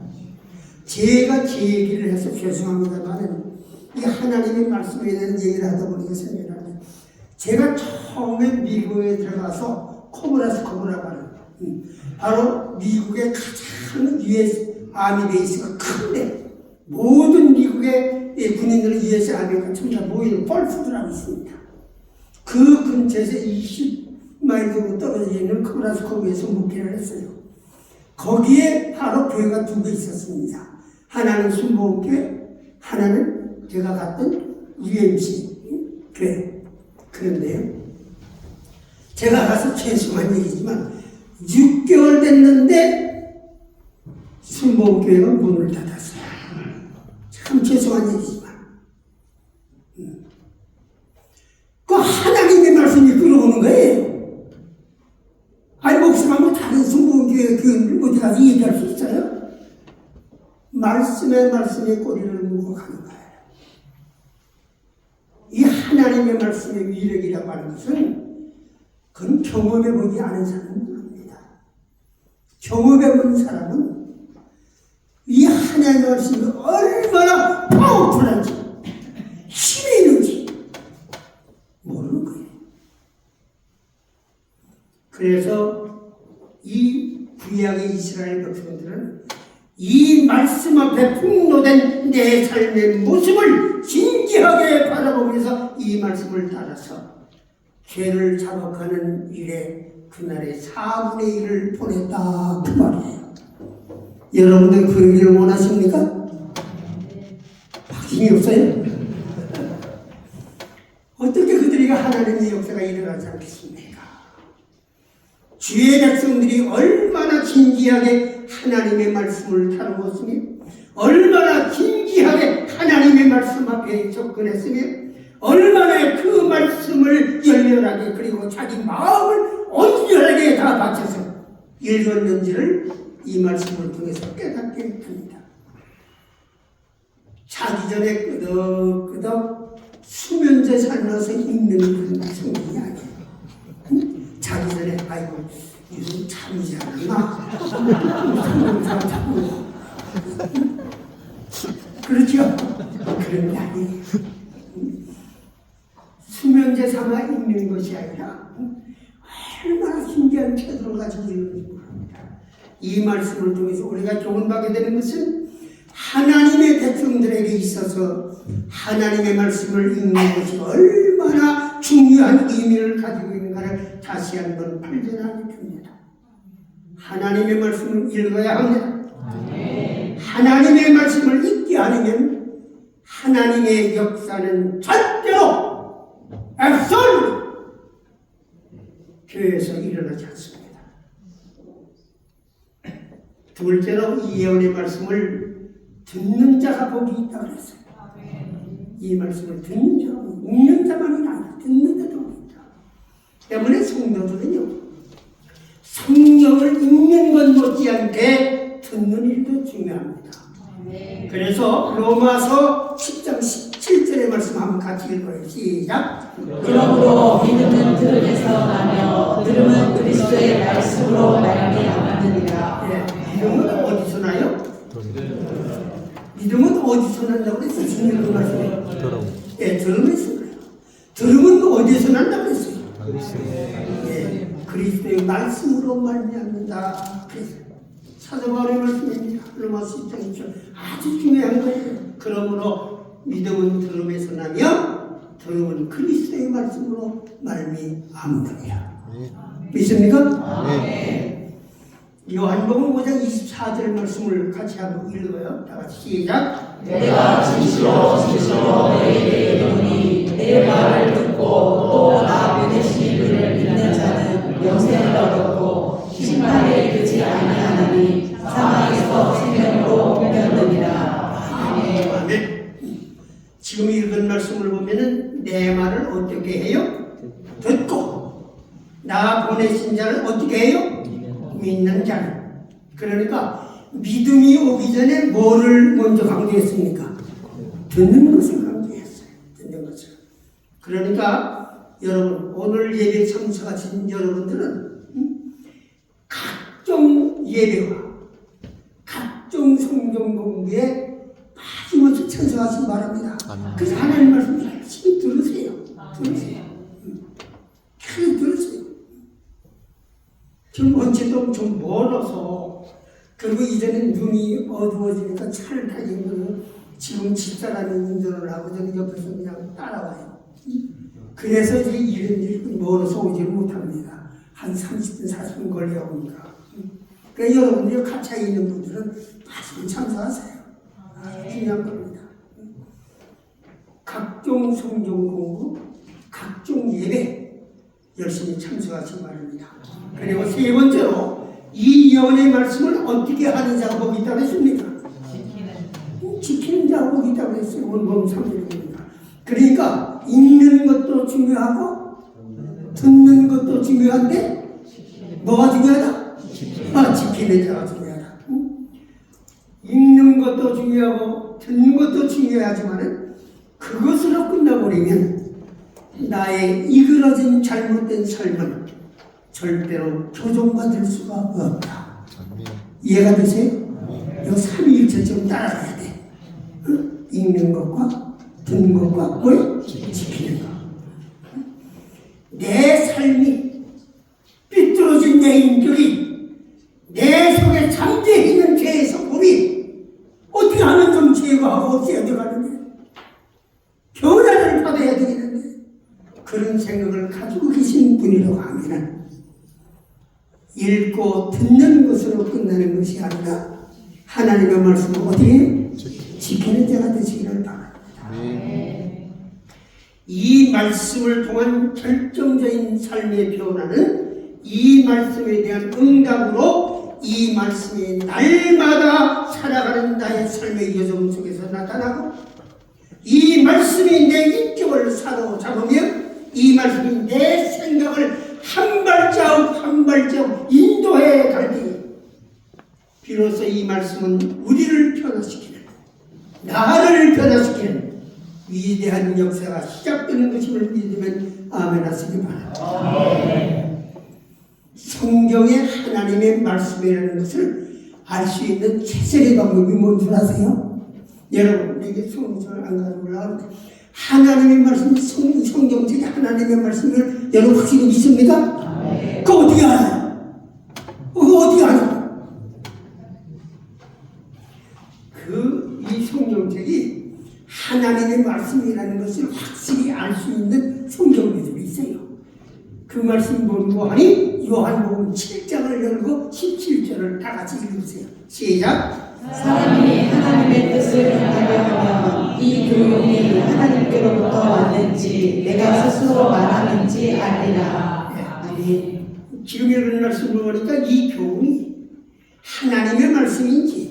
[SPEAKER 1] 제가 제 얘기를 해서 죄송합니다만 이 하나님의 말씀에 대한 얘기를 하다 보니까 생각나요. 제가 처음에 미국에 들어가서 코브라라고 하는 바로 미국의 가장 US 아미 베이스가 큰데 모든 미국의 군인들은 US 아미가 전부 다 모이는 펄푸드라고 있습니다. 그 근처에서 20마일 정도 떨어져 있는 코브라스코브에서 목회를 했어요. 거기에 바로 교회가 두 개 있었습니다. 하나는 순복음교회, 하나는 제가 갔던 UMC 교회. 그런데요, 제가 가서 죄송한 얘기지만 6개월 됐는데 순복음교회가 문을 닫았어요. 참 죄송한 얘기지만 그 하나님의 말씀이 끌어오는 거예요. 아니 목사하고 다른 순복음교회 교인들 어디 가서 얘기할 수 있어요? 말씀에 꼬리를 물고 가는 거예요. 이 하나님의 말씀의 위력이라고 하는 것은 그건 경험해보지 않은 사람은 모릅니다. 경험해본 사람은 이 하나님의 말씀이 얼마나 파워풀한지 힘이 있는지 모르는 거예요. 그래서 이 구약의 이스라엘 백성들은 이 말씀 앞에 폭로된 내 삶의 모습을 진지하게 바라보면서 이 말씀을 따라서 죄를 자복하는 일에 그날의 4분의 1을 보냈다 그 말이에요. 여러분들 그 일을 원하십니까? 확신이 없어요? 어떻게 그들이 하나님의 역사가 일어나지 않겠습니까? 주의 백성들이 얼마나 진지하게 하나님의 말씀을 다루었으며 얼마나 진지하게 하나님의 말씀 앞에 접근했으며 얼마나 그 말씀을 열렬하게 그리고 자기 마음을 온전하게 다 바쳐서 읽었는지를 이 말씀을 통해서 깨닫게 합니다. 자기 전에 끄덕끄덕 수면제 살면서 읽는 그런 성경이 아니에요. 자기 전에 아이고 요즘 참지 않았나? 성경상 자꾸 그렇죠? 그런 게 아니에요. 수면제 삼아 읽는 것이 아니라 얼마나 신기한 태도를 가지고 읽는 겁니다. 이 말씀을 통해서 우리가 교훈받게 되는 것은 하나님의 백성들에게 있어서 하나님의 말씀을 읽는 것이 얼마나 중요한 의미를 가지고 있는가를 다시 한번 발견하게 됩니다. 하나님의 말씀을 읽어야 합니다. 하나님의 말씀을 읽지 않으면 하나님의 역사는 절대로 absolute 교회에서 일어나지 않습니다. 둘째로 이 예언의 말씀을 듣는 자가 복이 있다 그랬어요. 이 말씀을 듣는 자가 읽는 자만이 아니라 듣는 자도 복이 있다. 때문에 성도들은요, 성경을 읽는 것 못지않게 듣는 일도 중요합니다. 그래서 로마서 10장 17절의 말씀 한번 같이 읽어요. 시작.
[SPEAKER 2] 그러므로 믿음은 들음에서 나며 들음은 그리스도의 말씀으로 말미암느니라.
[SPEAKER 1] 믿음은 어디서 나요? 믿음은 어디서 난다고 그랬어요? 주님 그 말씀에. 들음에서 나요. 들음은 어디서 난다고 그랬어요? 그리스도의 말씀으로 말미암는다. 그랬어요. 사도 바울의 말씀입니다. 로마서 10장 1절. 아주 중요한 거예요. 그러므로 믿음은 들음에서 나며 들음은 그리스도의 말씀으로 말미암느니라. 믿습니까? 요한복음 5장 24절 말씀을 같이 한번 읽어요. 다 같이 시작.
[SPEAKER 2] 내가 진실로 진실로 너희에게 이르노니 내 말을 듣고 또 나 보내신 이를 믿는 자는 영생을 얻었고 심판에 이르지 아니하나니 사망에서 생명으로 옮겼느니라. 아멘.
[SPEAKER 1] 아멘. 지금 읽은 말씀을 보면은 내 말을 어떻게 해요? 듣고 나 보내신 자를 어떻게 해요? 믿는 자는. 그러니까 믿음이 오기 전에 뭐를 먼저 강조했습니까? 듣는 것을 강조했어요. 듣는 것을. 그러니까 여러분 오늘 예배 참석하신 여러분들은 각종 예배와 각종 성경 공부에 빠짐없이 참석하시기 바랍니다. 그래서 하나님 말씀 열심히 들으세요. 들으세요. 잘 들으세요. 지금 어쨌든 좀 멀어서 그리고 이제는 눈이 어두워지니까 차를 타기는 지금 집사람이 운전을 하고 저는 옆에서 그냥 따라와요. 그래서 이제 이런 일이 멀어서 오지를 못합니다. 한 30분 40분 걸려 오니까. 그러니까 여러분들이 가차에 있는 분들은 많이 참석하세요. 아주 중요한 겁니다. 각종 성경 공부, 각종 예배 열심히 참석하시기 바랍니다. 그리고 세 번째로 이 예언의 말씀을 어떻게 하는 자가 복이 있다고 했습니까? 지키는 자가 복이 있다고 했어요. 오늘 보면 3절입니다. 그러니까 읽는 것도 중요하고 듣는 것도 중요한데 뭐가 중요하다? 지키는 자가 중요하다. 읽는 것도 중요하고 듣는 것도 중요하지만 그것으로 끝나버리면 나의 이그러진 잘못된 삶은 절대로 교정받을 수가 없다. 이해가 되세요? 이 삼위일체 좀 따라가야 돼. 읽는 것과 듣는 것과 뭘? 지키는 것. 내 삶이 삐뚤어진 내 인격이 내 속에 잠재 있는 죄의 성품이 어떻게 하면 좀 제거하고 없애야 되겠는데 변화를 받아야 되겠는데 그런 생각을 가지고 계신 분이라고 하면은 읽고 듣는 것으로 끝나는 것이 아니라 하나님의 말씀을 어디에 지키는 자가 되시기를 바랍니다. 이 말씀을 통한 결정적인 삶의 변화는 이 말씀에 대한 응답으로 이 말씀이 날마다 살아가는 나의 삶의 여정 속에서 나타나고 이 말씀이 내 인격을 사로잡으며 이 말씀이 내 생각을 한 발자국 한 발자국 인도해 갈 때 비로소 이 말씀은 우리를 변화시키는 나를 변화시키는 위대한 역사가 시작되는 것임을 믿으면 아멘 하시기 바랍니다. 성경의 하나님의 말씀이라는 것을 알 수 있는 최선의 방법이 뭔 줄 아세요? 여러분, 내게 성경을 안 가져오려고 하나님의 말씀, 성경책에 하나님의 말씀을 여러분 확실히 믿습니까?
[SPEAKER 2] 네.
[SPEAKER 1] 그거 어떻게 알아요? 그거 어떻게 알아요? 이 성경책이 하나님의 말씀이라는 것을 확실히 알 수 있는 성경들이 있어요. 그 말씀 본거하니 요한복음 7장을 열고 17절을 다 같이 읽으세요. 시작.
[SPEAKER 2] 사람이 하나님의 뜻을 행하려 하면 이 교훈이 하나님께로부터 왔는지 내가 스스로 말하는지 알리라. 아멘.
[SPEAKER 1] 지금 읽은 말씀을 보니까 이 교훈이 하나님의 말씀인지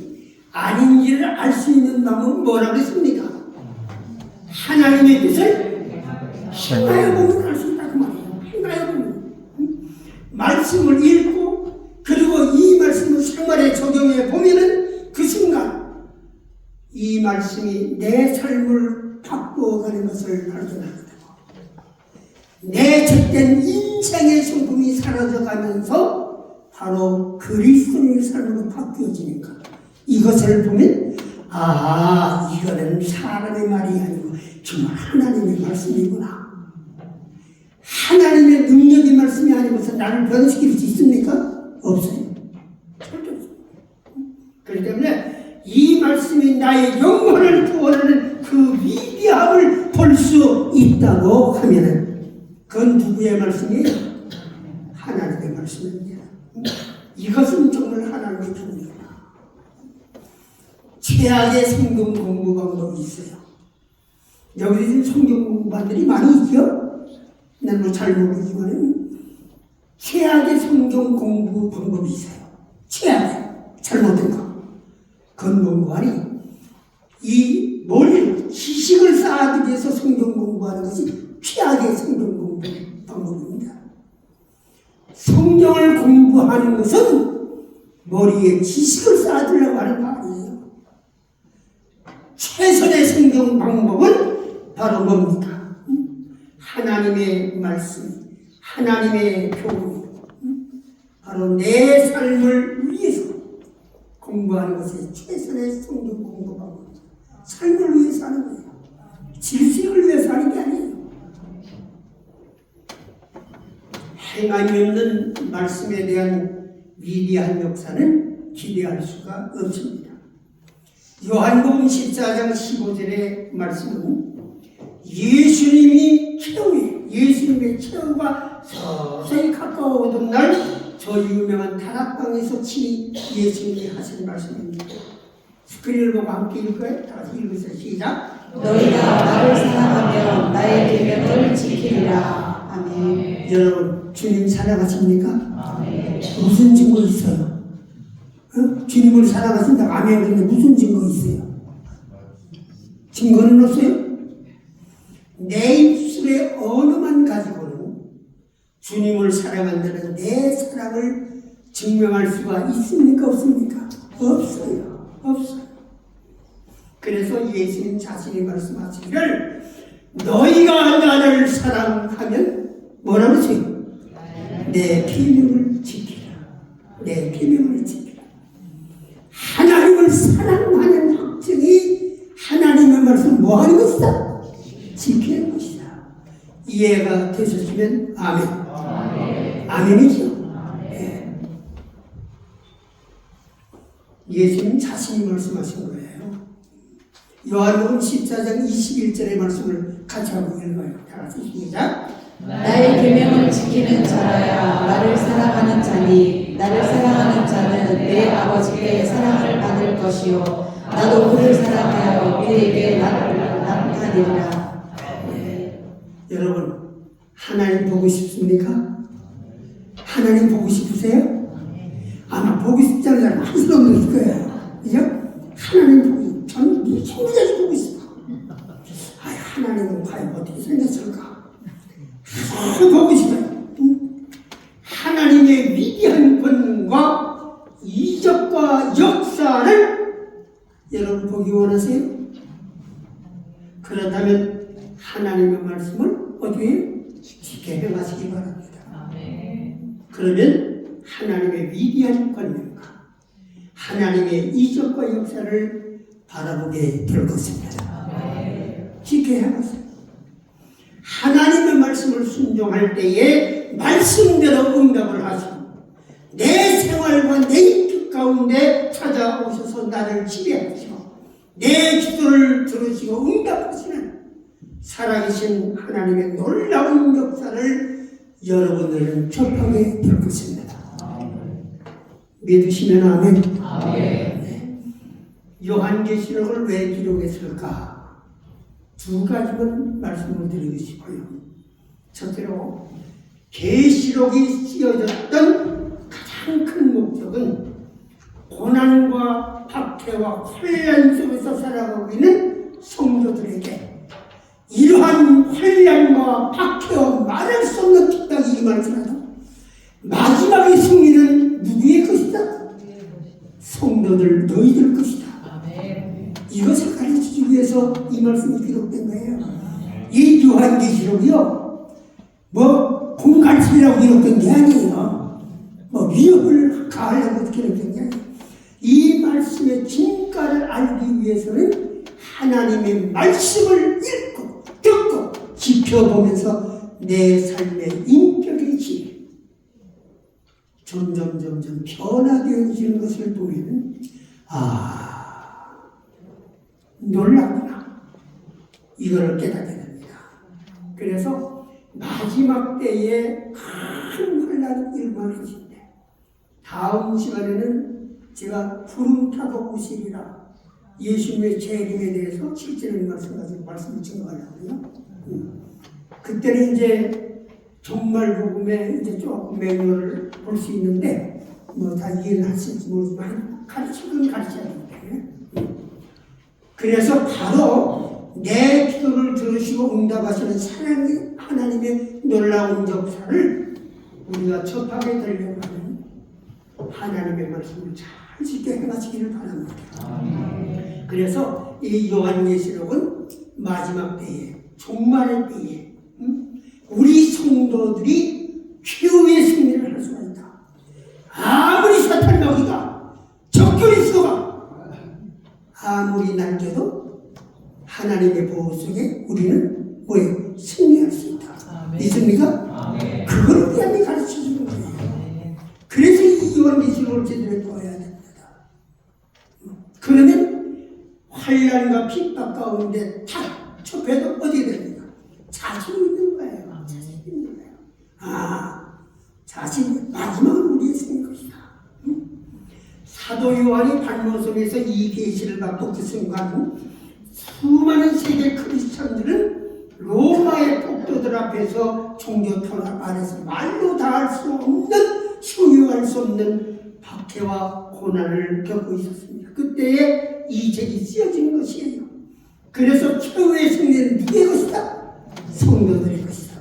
[SPEAKER 1] 아닌지를 알 수 있는 방법은 뭐라고 했습니까? 하나님의 뜻을 행하여 보면 알 수 있다고 말이에요. 행하여 보면. 말씀을 읽고 그리고 이 말씀을 생활에 적용해 보면은 그 순간 이 말씀이 내 삶을 바꾸어가는 것을 발견합니다. 내 젖된 인생의 성품이 사라져가면서 바로 그리스도의 삶으로 바뀌어지는 것. 이것을 보면 이거는 사람의 말이 아니고 정말 하나님의 말씀이구나. 하나님의 능력의 말씀이 아니고서 나를 변화시킬 수 있습니까? 없어요. 절대 없어요. 그렇기 때문에 이 말씀이 나의 영혼을 구원하는 그 위대함을 볼 수 있다고 하면은 그건 누구의 말씀이에요? 하나님의 말씀입니다. 이것은 정말 하나님의 통이구나. 최악의 성경 공부 방법이 있어요. 여기 지금 성경 공부반들이 많이 있죠? 난 뭐 잘 모르지만 최악의 성경 공부 방법이 있어요. 최악의 잘못된 거. 그건 뭔가 하니 이 머리 지식을 쌓기 위해서 성경 공부하는 것이 최악의 성경 공부 방법입니다. 성경을 공부하는 것은 머리에 지식을 쌓으려고 하는 거 아니에요. 최선의 성경 방법은 바로 뭡니까? 하나님의 말씀, 하나님의 교훈, 바로 내 삶을 위해서 공부하는 것이 최선의 성경 공부 방법입니다. 삶을 위해서 하는 거예요. 질식을 위해서 하는 게 아니에요. 행함이 없는 말씀에 대한 위대한 역사는 기대할 수가 없습니다. 요한복음 14장 15절의 말씀은 예수님이 최후에 예수님의 최후가 서서히 가까워오던 날 저 유명한 다락방에서 친히 예수님이 하신 말씀입니다. 스크린을 보고 함께 읽어요. 다 같이 읽으세요. 시작.
[SPEAKER 2] 너희가 나를 사랑하면 나의 계명을 지키리라. 아멘.
[SPEAKER 1] 여러분 주님 사랑하십니까?
[SPEAKER 2] 아멘.
[SPEAKER 1] 무슨 증거 있어요? 주님을 사랑하신다고 아멘 그런데 무슨 증거 있어요? 증거는 없어요? 내 입술의 언어만 가지고는 주님을 사랑한다는 내 사랑을 증명할 수가 있습니까? 없습니까? 없어요. 없어요. 그래서 예수님 자신이 말씀하시기를 너희가 나를 사랑하면 뭐라고 하세요? 내 계명을 지키라. 내 계명을 지키라. 하나님을 사랑하는 확증이 하나님의 말씀 뭐 하는 것이다? 지키는 것이다. 이해가 되셨으면 아멘. 아멘이죠. 네. 예수님 자신이 말씀하신 거예요. 요한복음 14장 21절의 말씀을 같이 한번 읽어요. 다 같이 시작.
[SPEAKER 2] 나의 계명을 지키는 자라야 나를 사랑하는 자니 나를 사랑하는 자는 내 아버지께 사랑을 받을 것이요 나도 그를 사랑하여 그에게 나를 나타내리라.
[SPEAKER 1] 여러분 하나님 보고 싶습니까? 하나님 보고 싶으세요? 아마 보고 싶지 않은 사람 한 사람 없을 거예요. 그죠? 하나님 보고 저는 무지무지하게 보고 싶어. 하나님은 과연 어떻게 생겼을까? 보고 싶어요. 하나님의 위대한 권능과 이적과 역사를 여러분 보기 원하세요? 그렇다면 하나님의 말씀을 어떻게 지켜 행하시기 바랍니다. 그러면 하나님의 위대한 권능과 하나님의 이적과 역사를 바라보게 될 것입니다. 지켜야 하겠어요. 하나님의 말씀을 순종할 때에 말씀대로 응답을 하시고 내 생활과 내 인격 가운데 찾아오셔서 나를 지배하시고 내 기도를 들으시고 응답하시는 살아계신 하나님의 놀라운 역사를 여러분들은 접하게 될 것입니다. 믿으시면 아멘. 네. 요한계시록을 왜 기록했을까? 두 가지만 말씀을 드리고 싶어요. 첫째로 계시록이 쓰여졌던 가장 큰 목적은 고난과 박해와 환난 속에서 살아가고 있는 성도들에게 이러한 환난과 박해와 말할 수 없는 핍박이 임할지라도 마지막의 승리는 누구의 것이다? 성도들 너희들 것이다. 이것을 가르치기 위해서 이 말씀이 기록된 거예요. 이 요한계시록이요, 뭐 공갈치라고 기록된 게 아니에요. 뭐 위협을 가하려고 기록된 게 아니에요. 이 말씀의 진가를 알기 위해서는 하나님의 말씀을 읽고 듣고 지켜보면서 내 삶의 인격의 지혜 점점 변화되어지는 것을 보면 놀랍구나, 이걸 깨닫게 됩니다. 그래서 마지막 때에 큰 환난이 일어날 것인데, 다음 시간에는 제가 구름 타고 오시리라 예수님의 재림에 대해서 실제로 말씀을 증거하려고요. 그때는 이제 정말 복음에 이제 조금 매뉴얼을 볼 수 있는데 뭐 다 이해는 하실지 모르지만 가르치긴 가르쳐야 되는데, 그래서 바로 내 기도를 들으시고 응답하시는 사랑의 하나님의 놀라운 역사를 우리가 접하게 되려고 하는 하나님의 말씀을 잘 지켜 행하시기를 바랍니다. 그래서 이 요한계시록은 마지막 때에, 종말의 때에 우리 성도들이 최후의 승리를 할 수가 있다. 아무리 사탄 마귀가 적그리스도가 아무리 날개도 하나님의 보호 속에 우리는 뭐예요? 승리할 수 있다. 믿습니까? 그걸 위함이 가르쳐주는 거예요. 그래서 이 요한계시록을 제대로 보아야 됩니다. 그러면 환난과 핍박 가운데 탁 접해도 어디에 됩니까? 자신 있는 거예요. 자신 있는 거예요. 자신, 마지막은 우리의 승리 것이다. 사도 요한이 발모섬에서 이 계시를 받고 그 순간 수많은 세계 크리스천들은 로마의 폭도들 앞에서 종교 탄압 아래서 말로 다 할 수 없는, 형용할 수 없는 박해와 고난을 겪고 있었습니다. 그때에 이 책이 쓰여진 것이에요. 그래서 최후의 승리는 누구의 것이다? 성도들의 것이다.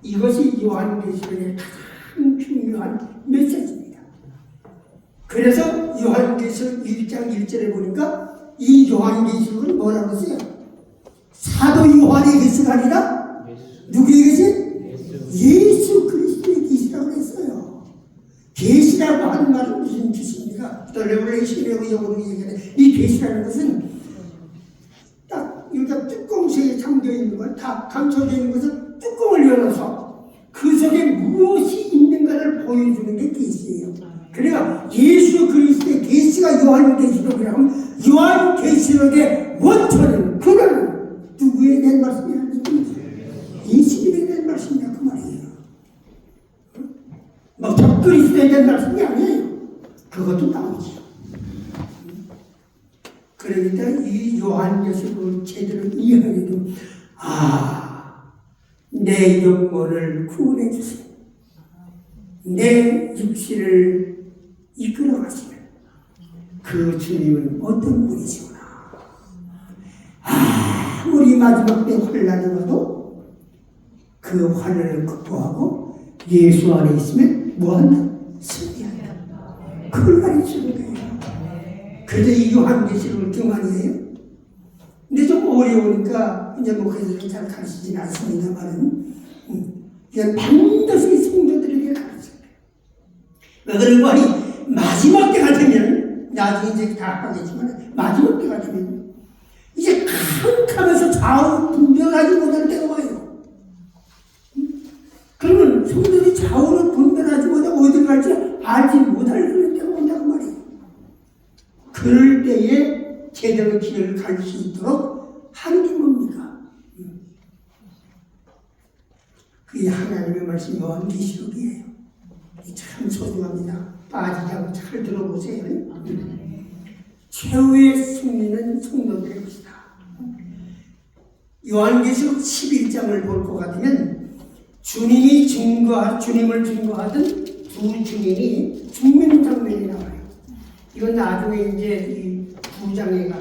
[SPEAKER 1] 이것이 요한계시록의 가장 중요한 메시지입니다. 그래서 요한계시록 1장 1절에 보니까 이 요한계시록은 뭐라고 써요? 사도 요한의 계시가 아니라 누구의 계시? 예수 그리스도의 계시라고 했어요. 계시라고 하는 말은 무슨 뜻입니까? 또 레벨레이션이라고 영어로 얘기하는데, 이 계시라는 것은 딱 여기가 뚜껑 속에 잠겨 있는 걸, 다 감춰져 있는 것을 뚜껑을 열어서 그 속에 무엇이 있는가를 보여주는 게 계시예요. 그러니까 예수 그리스도의 계시가 요한계시록이라고 하면 요한계시록의 원천은, 그는 누구에 대한 말씀이라는 뜻입니다. 예수님에 대한 말씀이야, 그 말이에요. 막 적그리스도에 대한 말씀이 아니에요. 그것도 나오지. 그러니까 이 요한계시록을 제대로 이해하게도, 내 영혼을 구원해 주세요. 내 육신을 이끌어 가시는 그 주님은 어떤 분이시구나. 우리 마지막 때 환난이 와도 그 환난을 극복하고 예수 안에 있으면 뭐한다? 승리한다. 그걸 가르치는 거예요. 그래서 이 요한계시록을 경한이에요. 근데 좀 어려우니까 이제 뭐 그래서 잘 가르치진 않습니다만은 그냥 반드시 성도들에게 가르쳐요. 그런 말이 마지막 때가 되면, 나중에 이제 다 하겠지만, 마지막 때가 되면, 이제 캄캄해서 좌우 분별하지 못할 때가 와요. 그러면 성도들이 좌우를 분별하지 못하고 어디 갈지 알지 못할 그런 때가 온다고 말이에요. 그럴 때에 제대로 길을 갈 수 있도록 하는 게 뭡니까? 그게 하나님의 말씀 요한계시록이에요. 참 소중합니다. 빠지지 않고 잘 들어보세요. 최후의 승리는 성도들의 것이다. 요한계시록 11장을 볼 것 같으면 주님을 증거하던 두 증인이 죽는 장면이 나와요. 이건 나중에 이제 이 9장에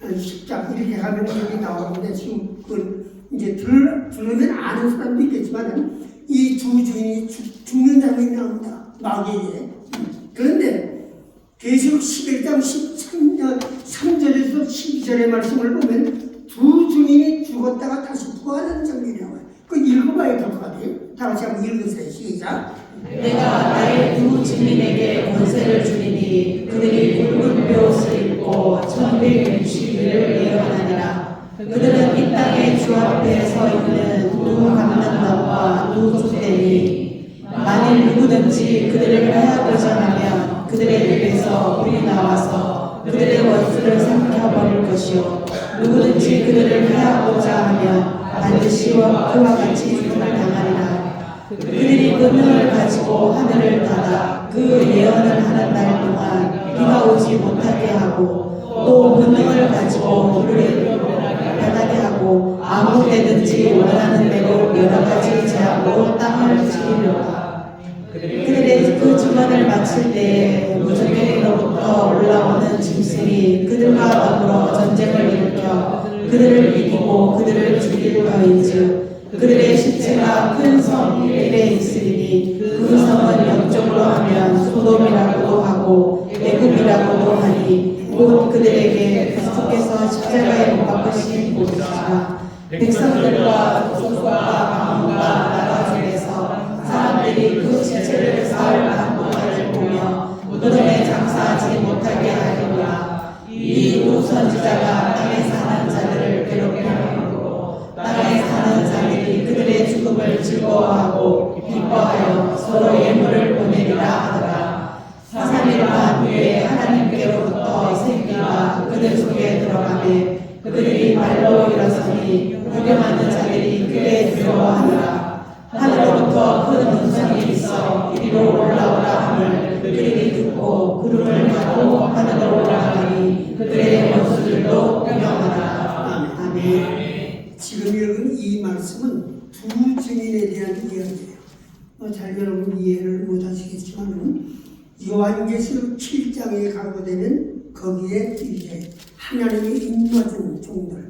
[SPEAKER 1] 10장 이렇게 가면 여기 나오는데 지금 그걸 이제 들으면 아는 사람도 있겠지만 이 두 증인이 죽는 장면이 나옵니다. 마귀에게. 그런데 계시록 11장 3절에서 12절의 말씀을 보면 두 증인이 죽었다가 다시 부활하는 장면이 나와요. 그거 읽어봐야 될 것 같아요. 다 같이 한번 읽으세요. 시작.
[SPEAKER 2] 내가 나의 두 증인에게 권세를 주리니 그들이 붉은 벼옷을 입고 천빌 유시기를 예언하니라. 그들은 이 땅의 주 앞에 서 있는 두 감람나무와 두 족대니 만일 누구든지 그들을 해하고자 하면 그들의 입에서 불이 나와서 그들의 원수를 삼켜버릴 것이요 누구든지 그들을 해하고자 하면 반드시 그와 같이 죽음을 당하리라. 그들이 권능을 가지고 하늘을 닫아 그 예언을 하는 날 동안 비가 오지 못하게 하고 또 권능을 가지고 물을 변하게 하고 아무 때든지 원하는 대로 여러 가지 제약으로 땅을 치리려다. 그들의 그 주문을 마칠 때에 무적에로부터 올라오는 짐승이 그들과 더불어 전쟁을 일으켜 그들을 이기고 그들을 죽일 터인즉 그들의 시체가 큰 성 일에 있으리니 그 성은 영적으로 하면 소돔이라고도 하고 애굽이라고도 하니 곧 그들에게 그리스도께서 십자가에 못 박으신 곳이라. 백성들과 족속과 방언과 나라 중에서 사람들이 그 시체를 사흘 반 동안을 보며 무덤에 장사하지 못하게 하리라. 이 두 선지자가 땅에 사는 자들을 괴롭게 하고 땅에 사는 자들이 그들의 죽음을 즐거워하고 기뻐하여 서로 예물을 보내리라 하더라. 3일만 후에 하나님께로부터 생기가 그들 속에 들어가매 그들이 발로 일어서니 구경하는 자들이 그에 두려워하더라. 하늘로부터 큰 음성이 있어 이리로 올라오라 함을 그들이 듣고 구름을 타고 하늘로 올라가니 그들의 원수들도 구경하더라. 아멘.
[SPEAKER 1] 지금 읽은 이 말씀은 두 증인에 대한 이야기예요. 잘 여러분 이해를 못하시겠지만 요한계시록 7장에 가고 되면 거기에 이제 하나님의 입맞은 종들,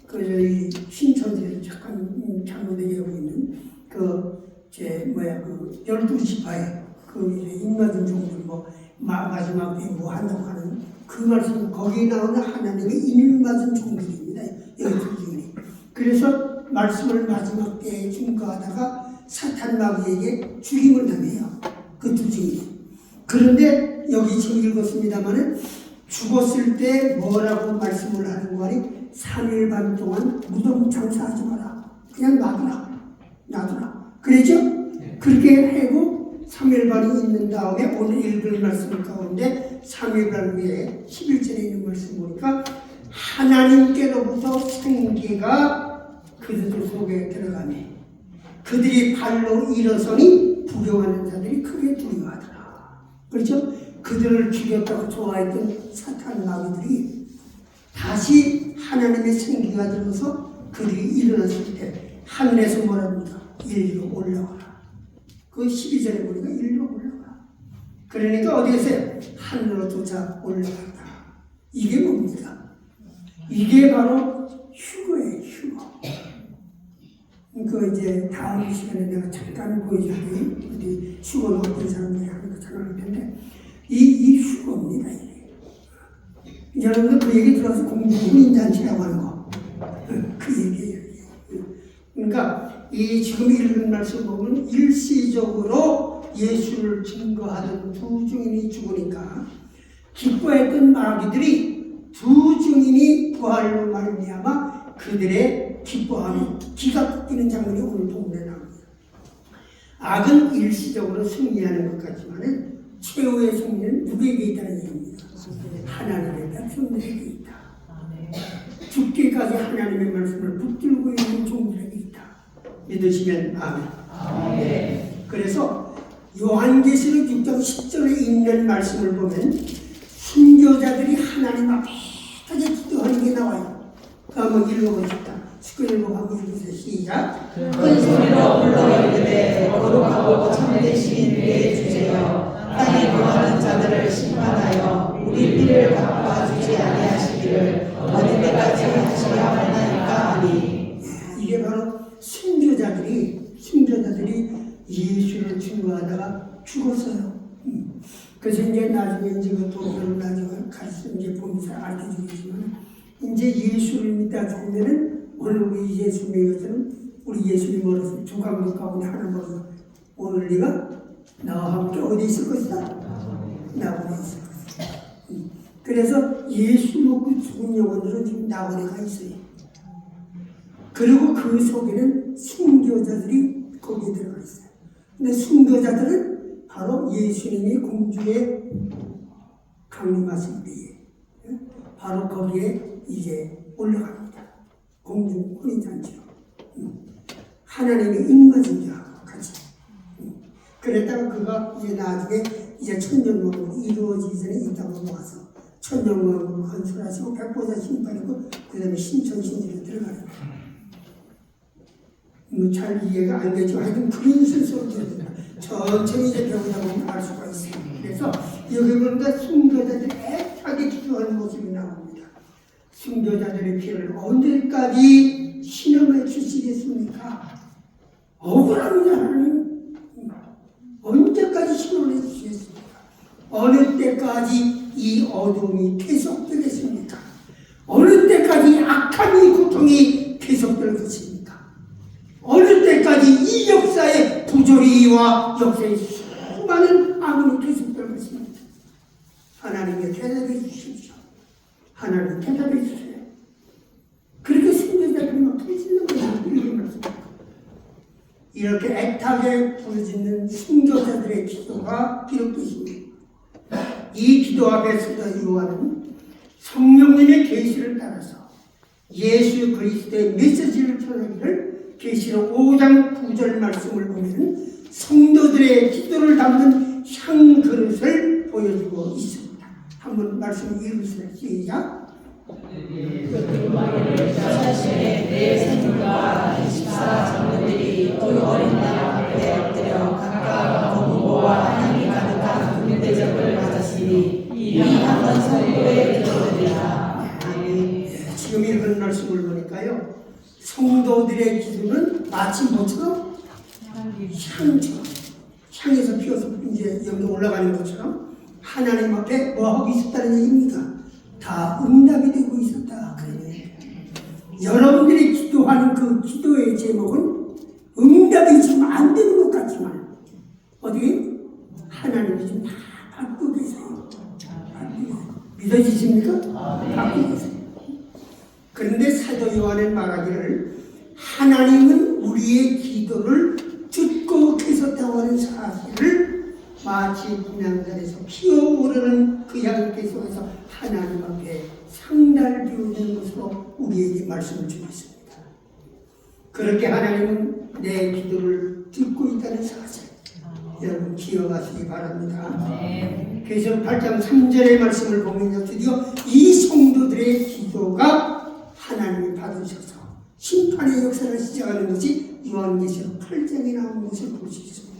[SPEAKER 1] 그 신천지에서 잠깐 잘못되게 하고 있는 그 12지파의 그 입맞은 종들 마지막 때 뭐 한다고 하는 그 말씀 거기에 나오는 하나님의 입맞은 종들입니다. 여기 두 증인이. 그래서 말씀을 마지막 때에 증거하다가 사탄 마귀에게 죽임을 당해요. 그 두 증인이. 그런데 여기 지금 읽었습니다만은 죽었을 때 뭐라고 말씀을 하는 거니? 3일 반 동안 무덤 장사하지 마라. 그냥 놔두라. 그랬죠? 그렇게 하고 3일 반이 있는 다음에 오늘 읽을 말씀 가운데 3일 반 후에 11절에 있는 말씀 보니까 하나님께로부터 생기가 그들 속에 들어가네. 그들이 발로 일어서니 부경하는 자들이 크게 두려워하더라. 그렇죠? 그들을 죽였다고 좋아했던 사탄 마귀들이 다시 하나님의 생기가 들어서 그들이 일어났을 때 하늘에서 뭐랍니까? 이리로 올라와라. 그 12절에 보니까 이리로 올라와라. 그러니까 어디에서 하늘로조차 올라간다. 이게 뭡니까? 이게 바로 휴거예요. 휴거. 그 이제 다음 시간에 내가 잠깐 보여줄게요. 어디 휴거는 어떤 사람들이 하는 것처럼 할 텐데 이 휴거입니다. 여러분들 그 얘기 들어서 공민잔치라고 하는 거. 그 얘기예요. 그러니까 이 지금 읽은 말씀 보면 일시적으로 예수를 증거하던 두 증인이 죽으니까 기뻐했던 마귀들이 두 증인이 부활로 말미암아 그들의 기뻐함이 기가 꺾이는 장면이 오늘 본문에 나옵니다. 악은 일시적으로 승리하는 것 같지만 최후의 승리는 누구에게 있다는 얘기입니다. 하나님의 백성들에게 있다. 죽기까지 하나님의 말씀을 붙들고 있는 종들에게 있다. 믿으시면 아멘. 그래서 요한계시록 6장 10절에 있는 말씀을 보면 순교자들이 하나님 앞에 하게 기도하는 게 나와요. 그 한번 읽어보십시다. 스크린으로 한번 읽으세요. 시작.
[SPEAKER 2] 큰 소리로 불러 이르되 거룩하고 참되신 내 주제여 땅에 거하는 자들을 심판하여 우리 피를 갚아주지 아니하시기를 어느 때까지 하시려 하나이까 하니.
[SPEAKER 1] 이게 바로 순교자들이 예수를 증거하다가 죽었어요. 그래서 이제 나중에 이제 그 도표를 나중에 가르쳐 이제 보면서 알게 주겠지만 이제 예수를 믿다 죽으면은 오늘 우리 예수 믿는 것처럼 우리 예수님 멀어서 두 강국 가운데 하나 멀어서 오늘 네가 나와 함께 어디 있을 것이다? 낙원에 있을 것이다. 그래서 예수 믿고 죽은 영혼들은 지금 낙원에 가 있어요. 그리고 그 속에는 순교자들이 거기에 들어가 있어요. 근데 순교자들은 바로 예수님이 공중에 강림하신 때에 바로 거기에 이제 올라갑니다. 공중 혼인잔치로 하나님의 입맞은 자하고 같이 그랬다가 그가 이제 나중에 이제 천년왕국이 이루어지기 전에 이 땅으로 와서 천년왕국을 건설하시고 백보자 심판이고 그 다음에 신천신지로 들어가는 거예요. 잘 이해가 안 되죠. 하여튼 그런 순서로 되어집니다. 천천히 이제 배우다 보면 알 수가 있어요. 그래서 여기 보니까 순교자들이 애타게 기도하는 모습이 나옵니다. 순교자들의 피를 언제까지 신음해 주시겠습니까? 억울합니다, 하나님. 언제까지 신음해 주시겠습니까? 어느 때까지 이 어둠이 계속되겠습니까? 어느 때까지 악함이 고통이 계속될 것입니까? 어느 때까지 이 역사의 부조리와 역사의 수많은 악으로 계속될 것입니다. 하나님께 대답해 주십시오. 하나님 대답해 주세요. 그렇게 순교자들이 막 부르짖는 거예요. 이렇게 애타게 부르짖는 순교자들의 기도가 기록되십니다. 이 기도 앞에서도 요한은 성령님의 계시를 따라서 예수 그리스도의 메시지를 전하기를 계시록 5장 9절 말씀을 보면 성도들의 기도를 담는 향 그릇을 보여주고 있습니다. 한번 말씀 읽으세요. 시작.
[SPEAKER 2] 사실에 내 생물과 24 장로들이 두 어린 양 앞에 엎드려 각각 공고와 향이 가득한 군대접을 받았으니 이 향은 성도의 기도들이라. 아멘.
[SPEAKER 1] 지금 읽은 말씀을 보니까요. 성도들의 기도는 마치 뭐처럼? 향처럼. 향에서 피어서 이제 여기 올라가는 것처럼 하나님 앞에 뭐 하고 있었다는 얘기입니다. 다 응답이 되고 있었다. 그러네. 여러분들이 기도하는 그 기도의 제목은 응답이 지금 안 되는 것 같지만 어떻게? 하나님이 지금 다 받고 계세요. 믿어지십니까? 받고 계세요. 그런데 사도 요한은 말하기를 하나님은 우리의 기도를 듣고 계셨다고 하는 사실을 마치 분향단에서 피어오르는 그 향 계속해서 하나님 앞에 상달을 비우는 것으로 우리에게 말씀을 주고 있습니다. 그렇게 하나님은 내 기도를 듣고 있다는 사실 여러분 기억하시기 바랍니다. 계시록 8장 3절의 말씀을 보면 드디어 이 성도들의 기도가 하나님이 받으셔서 심판의 역사를 시작하는 것이 요한계시록 8장에 나온 것을 볼 수 있습니다.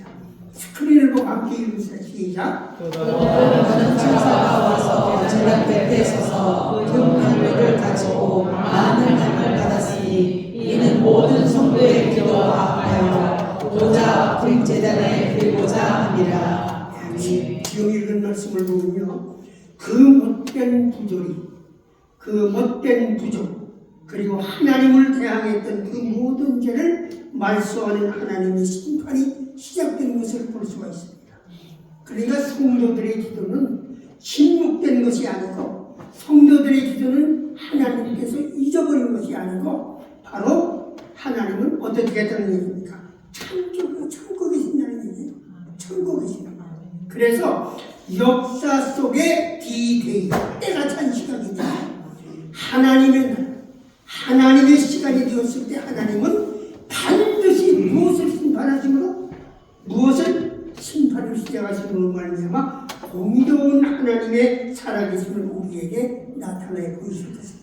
[SPEAKER 1] 스크린을 보고 함께 읽으세요. 시작.
[SPEAKER 2] 많은 천사가 와서 제단 곁에 서서 금강물을 가지고 많은 향을 받았으니 이는 모든 성도의 기도와 하여 보좌 제단에 들고자 함이라.
[SPEAKER 1] 지금 읽은 말씀을 보면요, 그 못된 부조리, 그 못된 부족, 그리고 하나님을 대항했던 그 모든 죄를 말소하는 하나님의 심판이 시작되는 것을 볼 수가 있습니다. 그러니까 성도들의 기도는 침묵된 것이 아니고 성도들의 기도는 하나님께서 잊어버린 것이 아니고 바로 하나님은 어떻게 했다는 얘기입니까? 참고 계신다는 얘기예요. 참고 계신다. 그래서 역사 속의 D-Day, 때가 찬 시간이다. 하나님의 시간이 되었을 때 하나님은 반드시 무엇을 심판하심으로 무엇을 심판을 시작하심으로 말미암아 공의로운 하나님의 살아계심을 우리에게 나타내 보이실 것입니다.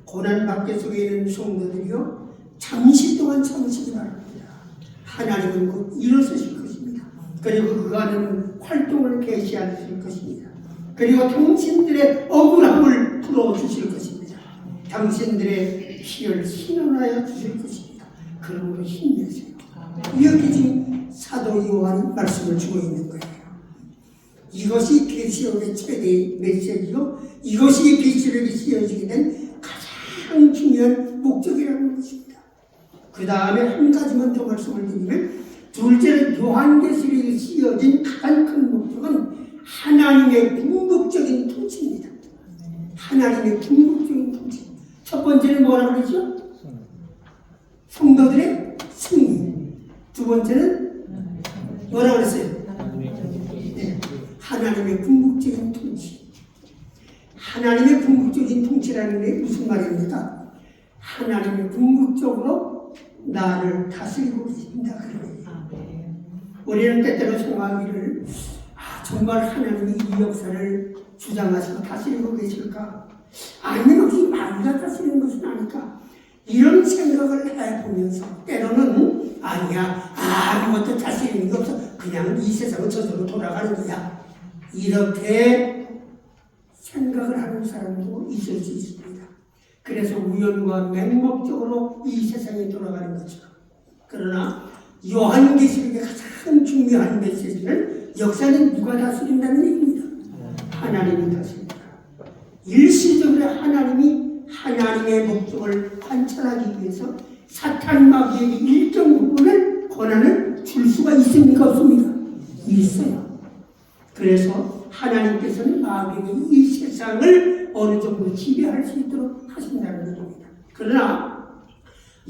[SPEAKER 1] 고난받게 속에 있는 성도들이요 잠시 동안 참으시기 바랍니다. 하나님은 곧 일어서실 것입니다. 그리고 그간은 활동을 개시하실 것입니다. 그리고 당신들의 억울함을 풀어주실 것입니다. 당신들의 피를 신원하여 주실 것입니다. 그러므로 힘내세요. 이렇게 지금 사도 요한이 말씀을 주고 있는 거예요. 이것이 계시록의 최대 메시지요. 이것이 계시록이 쓰여지게 된 가장 중요한 목적이라는 것입니다. 그 다음에 한 가지만 더 말씀을 드리면 둘째는 요한계시록이 쓰여진 가장 큰 목적은 하나님의 궁극적인 통치입니다. 하나님의 궁극적인 통치. 첫 번째는 뭐라고 그러죠? 성도들의 승리. 두 번째는 뭐라고 그랬어요? 네. 하나님의 궁극적인 통치. 하나님의 궁극적인 통치라는 게 무슨 말입니까? 하나님의 궁극적으로 나를 다스리고 계신다. 그런 거예요. 우리는 때때로 생각하기를 정말 하나님이 이 역사를 주장하시고 다스리고 계실까? 아니면 혹시 마귀가 다스리는 것은 아닐까? 이런 생각을 해보면서 때로는 아니야 아무것도 다스리는 게 없어 그냥 이 세상은 저절로 돌아가는 거야 이렇게 생각을 하는 사람도 있을 수 있습니다. 그래서 우연과 맹목적으로 이 세상이 돌아가는 것처럼 그러나 요한계시록의 가장 중요한 메시지는 역사는 누가 다스린다는 얘기입니다. 하나님이 다스립니다. 일시적으로 하나님의 목적을 관찰하기 위해서 사탄 마귀에게 일정 부분의 권한을 줄 수가 있습니까? 없습니까? 있어요. 그래서 하나님께서는 마귀에게 이 세상을 어느 정도 지배할 수 있도록 하신다는 겁니다. 그러나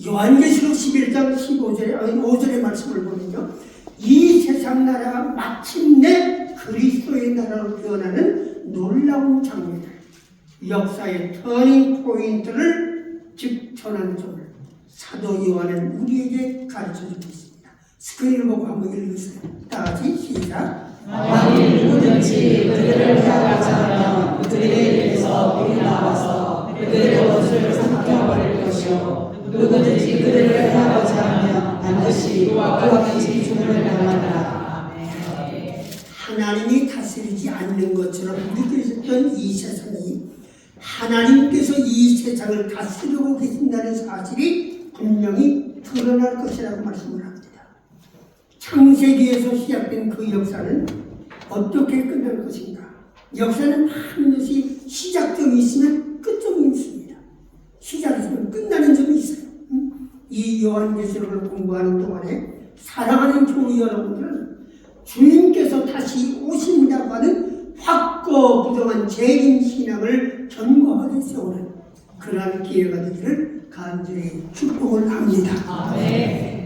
[SPEAKER 1] 요한계시록 11장 5절의 말씀을 보면요. 이 세상 나라가 마침내 그리스도의 나라로 변하는 놀라운 장면들, 역사의 터닝 포인트를 직전한 점을 사도 요한은 우리에게 가르쳐주고 있습니다. 스크린을 보고 한번 읽으세요. 다 같이 시작.
[SPEAKER 2] 만일 누구든지 그들을 향하자면 그들의 입에서 불이 나와서 그들의 옷을 삼켜버릴 것이요 누구든지 그들을 향하지 않으면 반드시 그와 같이 죽음을 당하리라.
[SPEAKER 1] 하나님이 다스리지 않는 것처럼 느껴졌던 이 세상이 하나님께서 이 세상을 다스리고 계신다는 사실이 분명히 드러날 것이라고 말씀을 합니다. 창세기에서 시작된 그 역사는 어떻게 끝날 것인가? 역사는 반드시 시작점이 있으면 끝점이 있습니다. 시작이 있으면 끝나는 점이 있어요. 이 요한계시록을 공부하는 동안에 사랑하는 교우 여러분들은 주님께서 다시 오신다고 하는 확고부동한 재림 신앙을 견고하게 세우는 그러한 기회가 되기를 간절히 축복을 합니다.
[SPEAKER 2] 아멘.